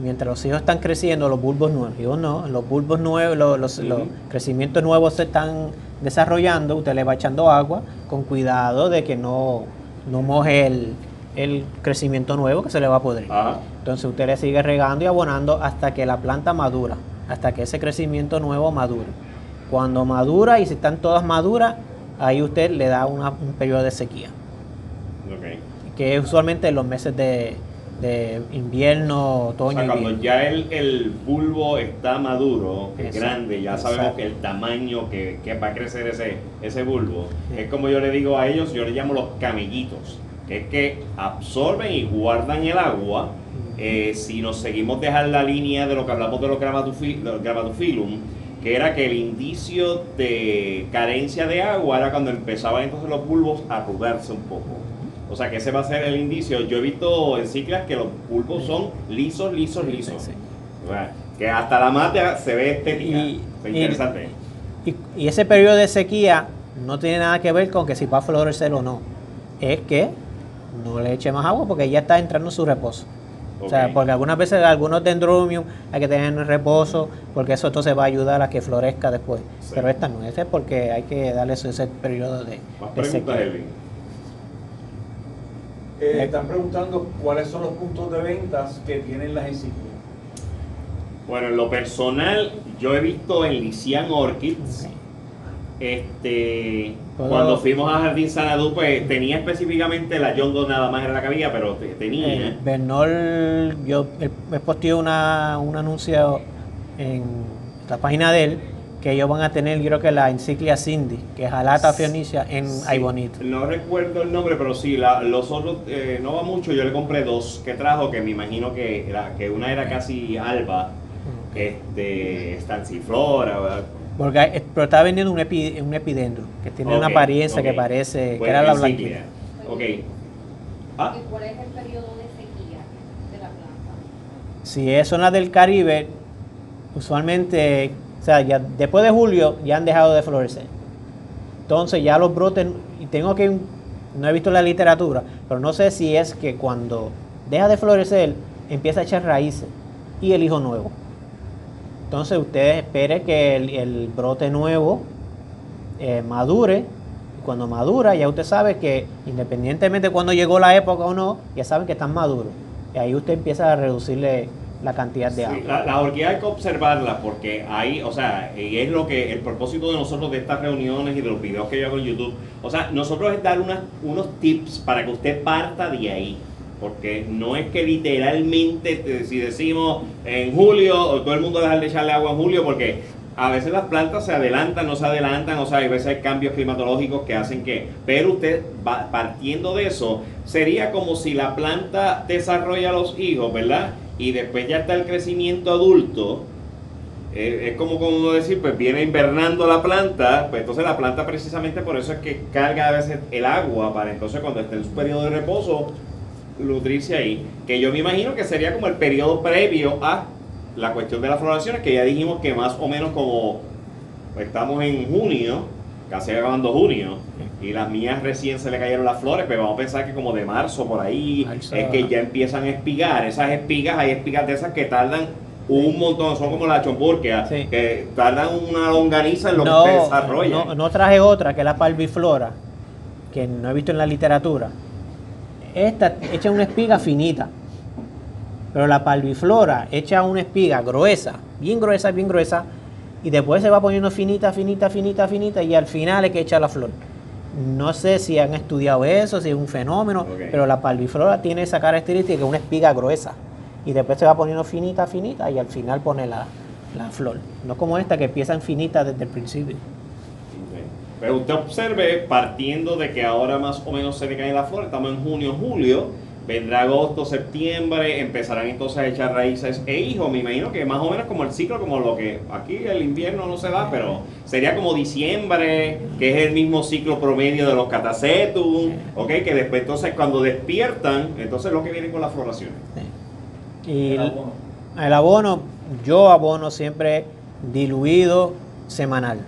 S2: Mientras los hijos están creciendo, los bulbos nuevos, los bulbos nuevos, los crecimientos nuevos se están desarrollando, usted le va echando agua con cuidado de que no moje el crecimiento nuevo que se le va a podrir. Entonces usted le sigue regando y abonando hasta que la planta madura, hasta que ese crecimiento nuevo madure. Cuando madura y si están todas maduras, ahí usted le da un periodo de sequía. Que es usualmente en los meses de invierno, otoño.
S1: O sea, cuando ya el bulbo está maduro, que es grande, ya sabemos que el tamaño que va a crecer ese bulbo, es como yo le digo a ellos, yo le llamo los camellitos, que es que absorben y guardan el agua. Si nos seguimos dejar la línea de lo que hablamos de los Grammatophyllum, que era que el indicio de carencia de agua era cuando empezaban entonces los bulbos a arrugarse un poco. O sea que ese va a ser el indicio. Yo he visto enciclias que los bulbos son lisos. Sí. O sea, que hasta la mata se ve estética. Interesante.
S2: Y ese periodo de sequía no tiene nada que ver con que si va a florecer o no. Es que no le eche más agua porque ya está entrando en su reposo. O sea, porque algunas veces algunos dendrobium hay que tener en reposo porque eso entonces va a ayudar a que florezca después. Sí. Pero esta no, esta es porque hay que darle ese periodo de
S1: sequía.
S3: Están preguntando cuáles son los puntos de ventas que tienen las enciclias.
S1: Bueno, en lo personal, yo he visto en Lycian Orchids, cuando fuimos a Jardín Sanadú, pues tenía específicamente la John Doe nada más en la cabilla, pero tenía.
S2: Bernol, yo me posteé un anuncio en la página de él, que ellos van a tener, yo creo que la enciclia Cindy, que es Alata Fionicia en Aibonito.
S1: No recuerdo el nombre, pero sí, los otros, no va mucho, yo le compré 2 que trajo, que me imagino que una era casi alba, estanciflora, ¿verdad?
S2: Pero estaba vendiendo un epidendrum, que tiene una apariencia que parece, que era la blanquita.
S4: ¿Y cuál es el periodo de sequía de la planta?
S2: Si es zona del Caribe, usualmente... O sea, ya después de julio ya han dejado de florecer. entonces ya los brotes, y no he visto la literatura, pero no sé si es que cuando deja de florecer, empieza a echar raíces y el hijo nuevo. Entonces usted espere que el brote nuevo madure, y cuando madura ya usted sabe que independientemente de cuando llegó la época o no, ya saben que están maduros. Y ahí usted empieza a reducirle la cantidad de agua.
S1: La orquídea hay que observarla porque ahí, o sea, y es lo que el propósito de nosotros de estas reuniones y de los videos que yo hago en YouTube. O sea, nosotros es dar unos tips para que usted parta de ahí. Porque no es que literalmente, si decimos en julio, o todo el mundo deja de echarle agua en julio, porque a veces las plantas se adelantan, no se adelantan, o sea, hay veces hay cambios climatológicos que hacen que, pero usted va partiendo de eso, sería como si la planta desarrolla los hijos, ¿verdad? Y después ya está el crecimiento adulto, es como uno decir, pues viene invernando la planta, pues entonces la planta precisamente por eso es que carga a veces el agua, para entonces cuando esté en su periodo de reposo, nutrirse ahí, que yo me imagino que sería como el periodo previo a la cuestión de las floraciones, que ya dijimos que más o menos como estamos en junio, casi acabando junio, y las mías recién se le cayeron las flores, pero vamos a pensar que como de marzo por ahí es que ya empiezan a espigar. Esas espigas, hay espigas de esas que tardan un montón, son como la chomburquia,
S2: Sí.
S1: que tardan una longaniza en lo que se desarrolla.
S2: No traje otra, que es la palbiflora, que no he visto en la literatura. Esta echa una espiga finita, pero la palbiflora echa una espiga gruesa, y después se va poniendo finita, y al final es que echa la flor. No sé si han estudiado eso, si es un fenómeno, pero la palbiflora tiene esa característica que es una espiga gruesa, y después se va poniendo finita, y al final pone la flor. No como esta que empieza en finita desde el principio.
S1: Pero usted observe, partiendo de que ahora más o menos se le caen las flores, estamos en junio, julio, vendrá agosto, septiembre, empezarán entonces a echar raíces e hijos. Me imagino que más o menos como el ciclo, como lo que aquí el invierno no se da, pero sería como diciembre, que es el mismo ciclo promedio de los catasetum, ¿ok? Que después entonces cuando despiertan, entonces lo que viene con las floraciones.
S2: Sí. Y el abono, yo abono siempre diluido semanal,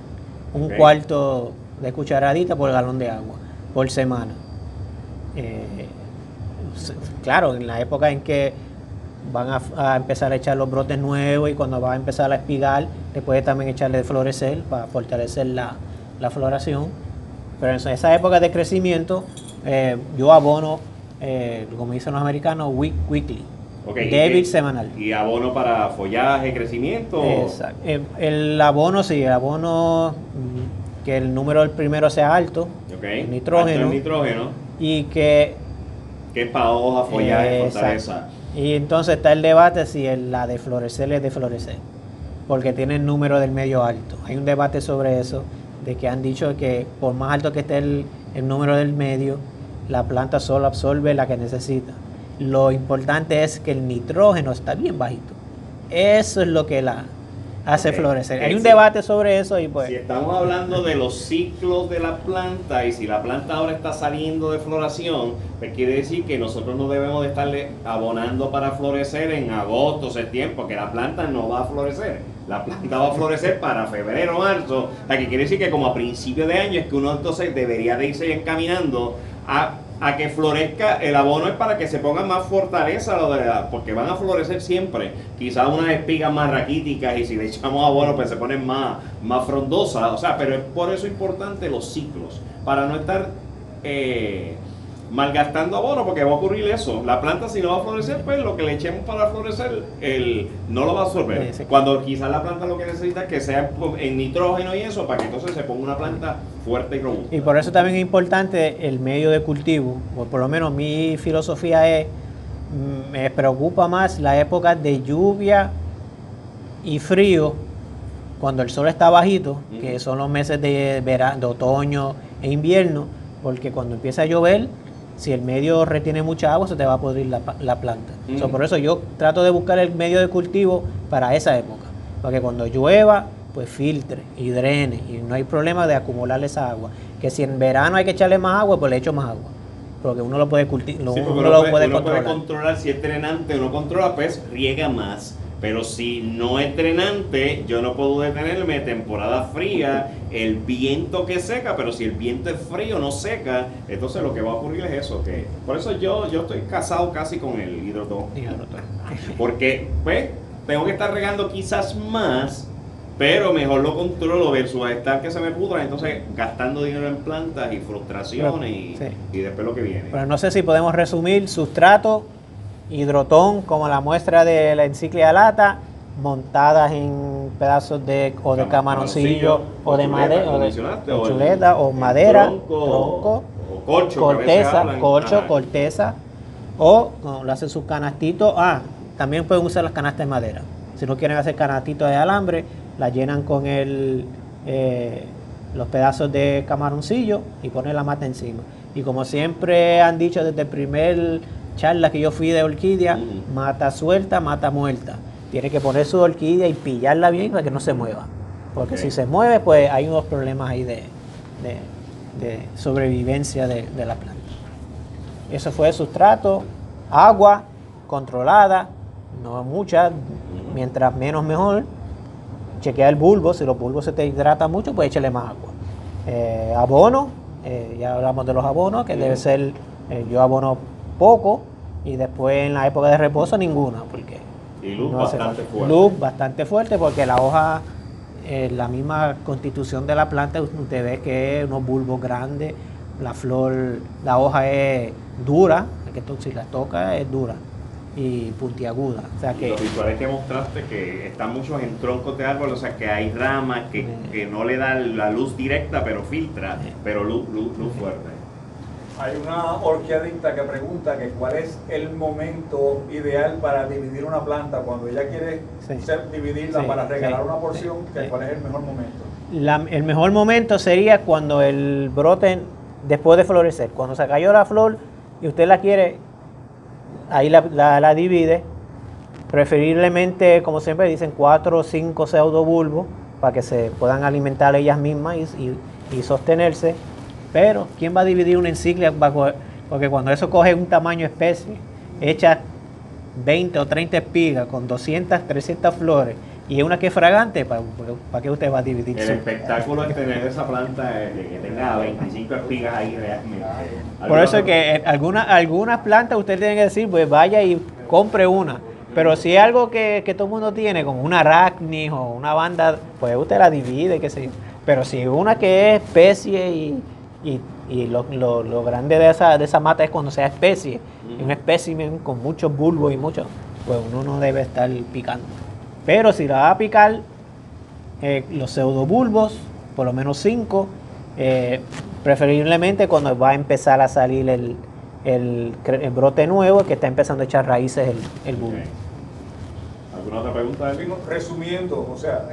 S2: un cuarto de cucharadita por galón de agua por semana. Claro, en la época en que van a empezar a echar los brotes nuevos y cuando va a empezar a espigar, le puede también echarle de florecer para fortalecer la floración. Pero en esa época de crecimiento, yo abono, como dicen los americanos, weekly. Débil semanal.
S1: ¿Y abono para follaje, crecimiento?
S2: Exacto. El abono, sí, el abono, que el número del primero sea alto, el nitrógeno, y que
S1: es para hoja, follaje, fortaleza.
S2: Y entonces está el debate si la de florecer es de florecer, porque tiene el número del medio alto. Hay un debate sobre eso, de que han dicho que por más alto que esté el número del medio, la planta solo absorbe la que necesita. Lo importante es que el nitrógeno está bien bajito. Eso es lo que la hace florecer. Hay un debate sobre eso y pues...
S1: Si estamos hablando de los ciclos de la planta y si la planta ahora está saliendo de floración, pues quiere decir que nosotros no debemos de estarle abonando para florecer en agosto, septiembre, porque la planta no va a florecer. La planta va a florecer para febrero, marzo. O sea, que quiere decir que como a principio de año es que uno entonces debería de irse encaminando a que florezca. El abono es para que se ponga más fortaleza, porque van a florecer siempre. Quizás unas espigas más raquíticas y si le echamos abono pues se ponen más frondosas. O sea, pero es por eso importante los ciclos, para no estar malgastando abono, porque va a ocurrir eso. La planta si no va a florecer, pues lo que le echemos para florecer no lo va a absorber.
S2: Sí.
S1: Cuando quizás la planta lo que necesita es que sea en nitrógeno y eso, para que entonces se ponga una planta fuerte y robusta.
S2: Y por eso también es importante el medio de cultivo, o por lo menos mi filosofía es, me preocupa más la época de lluvia y frío, cuando el sol está bajito, que son los meses de otoño e invierno, porque cuando empieza a llover, si el medio retiene mucha agua, se te va a podrir la planta. Por eso yo trato de buscar el medio de cultivo para esa época, para que cuando llueva, pues filtre y drene, y no hay problema de acumular esa agua. Que si en verano hay que echarle más agua, pues le echo más agua, porque uno lo puede cultivar,
S1: uno puede controlar si es drenante, uno controla, pues riega más. Pero si no es drenante, yo no puedo detenerme, temporada fría, el viento que seca, pero si el viento es frío, no seca, entonces lo que va a ocurrir es eso, que por eso yo estoy casado casi con el hidrotón. Porque, pues, tengo que estar regando quizás más, pero mejor lo controlo versus estar que se me pudra, entonces gastando dinero en plantas y frustraciones y después lo que viene.
S2: Pero no sé si podemos resumir: sustrato, hidrotón como la muestra de la encíclica lata, montadas en pedazos de camaroncillo o de madera o de chuleta o madera, tronco,
S1: o corcho,
S2: corteza, o no, lo hacen sus canastitos. También pueden usar las canastas de madera. Si no quieren hacer canastitos de alambre, la llenan con los pedazos de camaroncillo y ponen la mata encima. Y como siempre han dicho desde el primer charla que yo fui de orquídea, mata suelta, mata muerta. Tiene que poner su orquídea y pillarla bien para que no se mueva. Porque si se mueve, pues hay unos problemas ahí de sobrevivencia de la planta. Eso fue el sustrato, agua controlada, no mucha, mientras menos mejor. Chequea el bulbo, si los bulbos se te hidratan mucho, pues échale más agua. Abono, ya hablamos de los abonos, que debe ser, yo abono poco y después en la época de reposo ninguna, porque
S1: y luz bastante fuerte.
S2: Luz bastante fuerte porque la hoja, la misma constitución de la planta, usted ve que es unos bulbos grandes, la flor, la hoja es dura, que si la toca es dura y puntiaguda. O sea que
S1: los visuales que mostraste que están muchos en troncos de árboles, o sea que hay ramas que no le dan la luz directa pero filtra, pero luz fuerte.
S3: Hay una orquídea que pregunta que cuál es el momento ideal para dividir una planta cuando ella quiere dividirla para regalar una porción, ¿cuál es el mejor momento?
S2: El mejor momento sería cuando el brote, después de florecer, cuando se cayó la flor y usted la quiere, ahí la divide, preferiblemente, como siempre dicen, 4 o 5 pseudobulbos para que se puedan alimentar ellas mismas y sostenerse. Pero, ¿quién va a dividir una encíclica? Porque cuando eso coge un tamaño especie, echa 20 o 30 espigas con 200, 300 flores, y es una que es fragante, ¿para qué usted va a dividir?
S1: El espectáculo es tener esa planta que tenga 25 espigas ahí realmente.
S2: Por eso es que algunas plantas usted tiene que decir, pues vaya y compre una. Pero si es algo que todo el mundo tiene, como una aracnis o una banda, pues usted la divide, qué sé yo. Pero si una que es especie y lo grande de esa mata es cuando sea especie, un espécimen con muchos bulbos y muchos, pues uno no debe estar picando. Pero si la va a picar, los pseudobulbos, por lo menos 5, preferiblemente cuando va a empezar a salir el brote nuevo, que está empezando a echar raíces el bulbo.
S1: Okay. ¿Alguna otra pregunta?
S3: Resumiendo, o sea,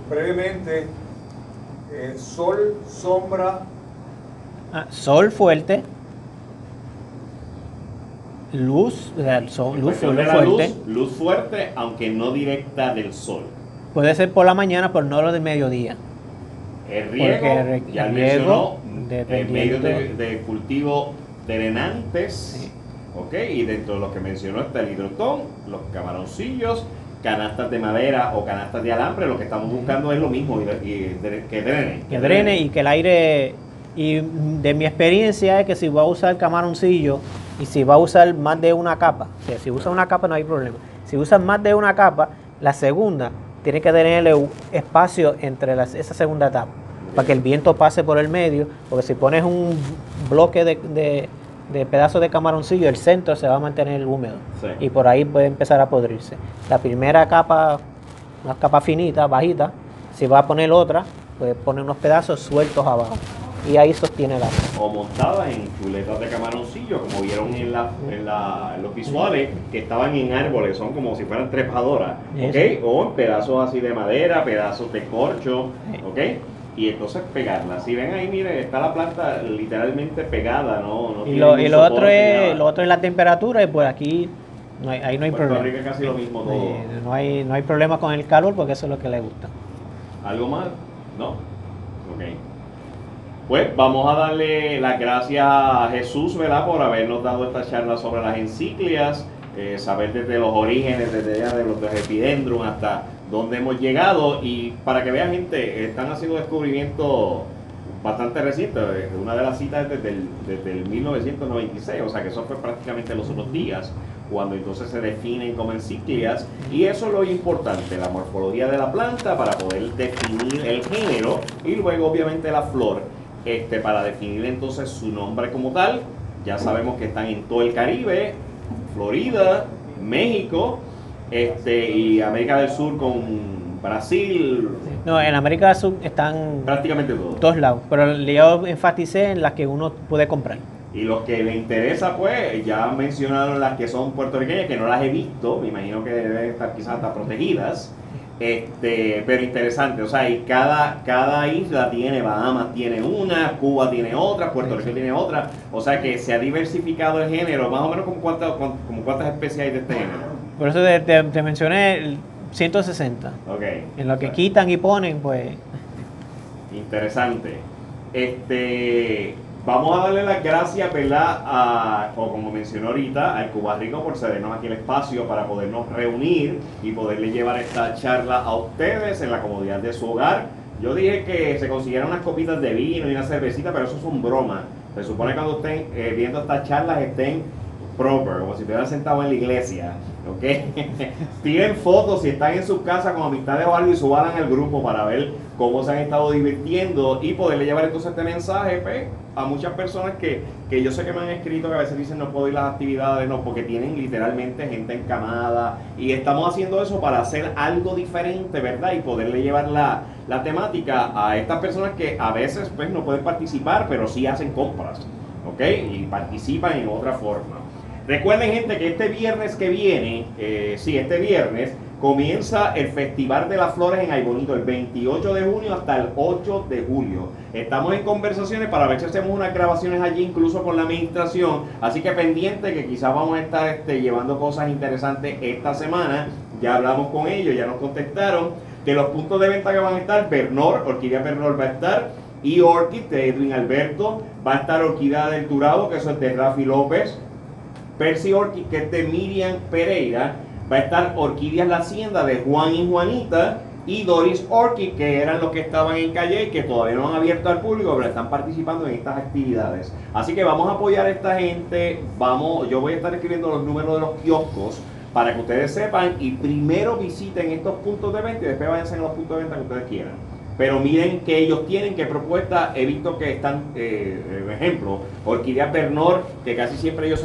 S3: brevemente, sol, sombra.
S2: Sol fuerte, luz fuerte.
S1: Luz fuerte, aunque no directa del sol.
S2: Puede ser por la mañana, pero no lo del mediodía.
S1: El riego, ya mencionó, en medio de cultivo drenantes, sí. Y dentro de los que mencionó está el hidrotón, los camaroncillos, canastas de madera o canastas de alambre. Lo que estamos buscando es lo mismo, que drene.
S2: Que drene y que el aire. Y de mi experiencia es que si va a usar camaroncillo y si va a usar más de una capa, o sea, si usa una capa no hay problema. Si usa más de una capa, la segunda tiene que tenerle espacio entre esa segunda etapa, para que el viento pase por el medio, porque si pones un bloque de pedazos de camaroncillo, el centro se va a mantener húmedo, sí. Y por ahí puede empezar a podrirse. La primera capa, una capa finita, bajita, si va a poner otra, puede poner unos pedazos sueltos abajo. Y ahí sostiene la.
S1: O montadas en chuletas de camaroncillo, como vieron en los visuales, que estaban en árboles, son como si fueran trepadoras, ¿ok? O en pedazos así de madera, pedazos de corcho, ¿ok? Y entonces pegarlas. Si ven ahí, miren, está la planta literalmente pegada, ¿no?
S2: Y lo otro es la temperatura, y pues aquí ahí no hay problema.
S1: Rico es casi lo mismo todo.
S2: No hay problema con el calor, porque eso es lo que le gusta.
S1: ¿Algo más? No. Ok. Pues vamos a darle las gracias a Jesús, ¿verdad?, por habernos dado esta charla sobre las encíclias. saber desde los orígenes, desde ya de los epidendrum hasta dónde hemos llegado. Y para que vean, gente, están haciendo descubrimientos bastante recientes. Una de las citas es desde el 1996, o sea que eso fue prácticamente los otros días, cuando entonces se definen como encíclias, y eso es lo importante, la morfología de la planta para poder definir el género, y luego obviamente la flor, para definir entonces su nombre como tal. Ya sabemos que están en todo el Caribe, Florida, México, y América del Sur con Brasil.
S2: No, en América del Sur están
S1: prácticamente
S2: todos lados, pero yo enfaticé en las que uno puede comprar.
S1: Y los que le interesa, pues, ya mencionaron las que son puertorriqueñas, que no las he visto, me imagino que deben estar quizás hasta protegidas, pero interesante, o sea, y cada isla tiene, Bahamas tiene una, Cuba tiene otra, Puerto Rico tiene otra, o sea que se ha diversificado el género, más o menos como cuántas especies hay de este género.
S2: Por eso te mencioné el 160.
S1: Okay.
S2: En lo que quitan y ponen, pues...
S1: Interesante. Vamos a darle las gracias, ¿verdad? O como mencionó ahorita, al Cuba Rico por cedernos aquí el espacio para podernos reunir y poderle llevar esta charla a ustedes en la comodidad de su hogar. Yo dije que se consiguieran unas copitas de vino y una cervecita, pero eso son bromas. Se supone que cuando estén viendo estas charlas estén proper, como si estuvieran sentados en la iglesia, ¿ok? Tiren fotos si están en sus casas con amistades o algo y suban al grupo para ver cómo se han estado divirtiendo y poderle llevar entonces este mensaje, pues, a muchas personas que yo sé que me han escrito que a veces dicen no puedo ir a las actividades, no, porque tienen literalmente gente encamada, y estamos haciendo eso para hacer algo diferente, ¿verdad? Y poderle llevar la temática a estas personas que a veces pues no pueden participar, pero sí hacen compras, ¿ok? Y participan en otra forma. Recuerden, gente, que este viernes que viene, este viernes, comienza el Festival de las Flores en Aybonito, el 28 de junio hasta el 8 de julio. Estamos en conversaciones para ver si hacemos unas grabaciones allí, incluso con la administración. Así que pendiente que quizás vamos a estar llevando cosas interesantes esta semana. Ya hablamos con ellos, ya nos contestaron. Que los puntos de venta que van a estar, Bernor, Orquídea Bernor va a estar, y Orchid de Edwin Alberto, va a estar Orquídea del Turabo, que eso es de Rafi López, Percy Orchid, que es de Miriam Pereira, va a estar Orquídeas La Hacienda de Juan y Juanita, y Doris Orchid, que eran los que estaban en Calle y que todavía no han abierto al público, pero están participando en estas actividades. Así que vamos a apoyar a esta gente, yo voy a estar escribiendo los números de los kioscos para que ustedes sepan, y primero visiten estos puntos de venta y después váyanse a los puntos de venta que ustedes quieran. Pero miren qué ellos tienen, qué propuestas. He visto que están, ejemplo, Orquídeas Bernor, que casi siempre ellos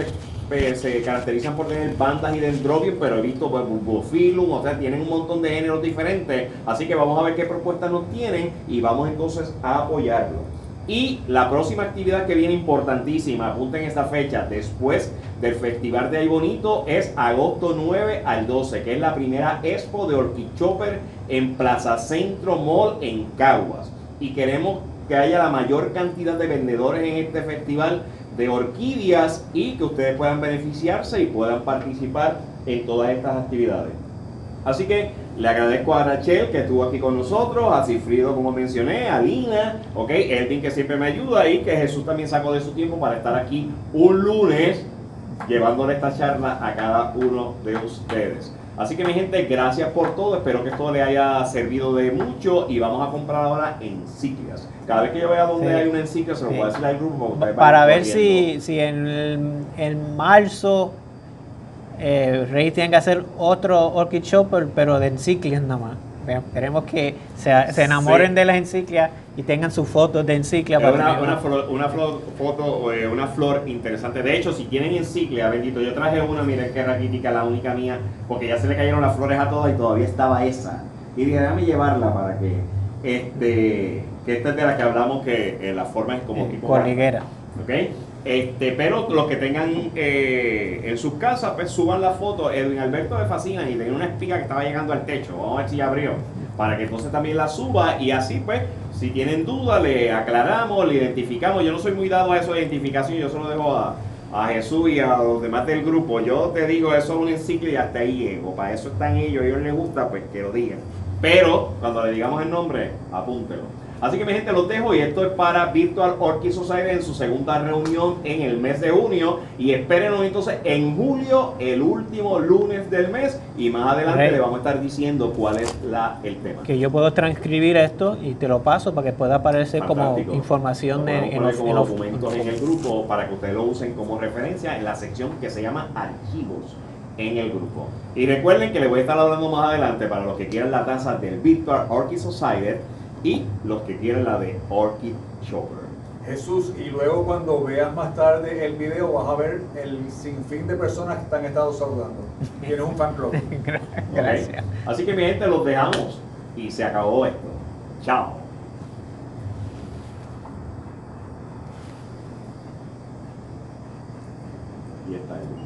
S1: se caracterizan por tener bandas y dendrobium, pero he visto pues, Bulbophyllum, o sea, tienen un montón de géneros diferentes. Así que vamos a ver qué propuestas nos tienen y vamos entonces a apoyarlo. Y la próxima actividad que viene importantísima, apunten esta fecha, después del Festival de Aybonito, es agosto 9 al 12, que es la primera expo de Orchid Shopper en Plaza Centro Mall en Caguas. Y queremos que haya la mayor cantidad de vendedores en este festival de orquídeas y que ustedes puedan beneficiarse y puedan participar en todas estas actividades. Así que le agradezco a Rachel que estuvo aquí con nosotros, a Cifrido como mencioné, a Lina, Elvin que siempre me ayuda, y que Jesús también sacó de su tiempo para estar aquí un lunes llevándole esta charla a cada uno de ustedes. Así que mi gente, gracias por todo, espero que esto le haya servido de mucho y vamos a comprar ahora encíclicas. Cada vez que yo vea donde hay una encíclica se lo voy a decir al grupo.
S2: Para ver si en marzo Rey tiene que hacer otro Orchid Shopper, pero de encíclicas nada más. Queremos que se enamoren de las encíclicas y tengan sus fotos de encíclicas.
S1: Una flor interesante. De hecho, si tienen encíclica, bendito, yo traje una, miren qué raquítica, la única mía, porque ya se le cayeron las flores a todas y todavía estaba esa. Y dije, déjame llevarla para que esta es de la que hablamos, que la forma es como tipo
S2: corriguera.
S1: Pero los que tengan en sus casas, pues suban la foto. Edwin Alberto le fascina y tenía una espiga que estaba llegando al techo. Vamos a ver si ya abrió, para que entonces también la suba, y así pues, si tienen duda, le aclaramos, le identificamos. Yo no soy muy dado a eso de identificación, yo solo dejo a Jesús y a los demás del grupo. Yo te digo, eso es una encíclica y hasta ahí llego. Para eso están ellos, a ellos les gusta, pues que lo digan. Pero cuando le digamos el nombre, apúntelo. Así que mi gente, los dejo y esto es para Virtual Orchid Society en su segunda reunión en el mes de junio. Y espérenos entonces en julio, el último lunes del mes. Y más adelante le vamos a estar diciendo cuál es el tema.
S2: Que yo puedo transcribir esto y te lo paso para que pueda aparecer
S1: Fantástico.
S2: como información
S1: en los documentos en el grupo para que ustedes lo usen como referencia en la sección que se llama archivos en el grupo. Y recuerden que les voy a estar hablando más adelante para los que quieran la taza del Virtual Orchid Society y los que quieren la de Orchid Chopper.
S3: Jesús, y luego cuando veas más tarde el video vas a ver el sinfín de personas que te han estado saludando. Tienes un fan club.
S2: Gracias.
S1: Okay. Así que mi gente, los dejamos y se acabó esto. Chao. Y está el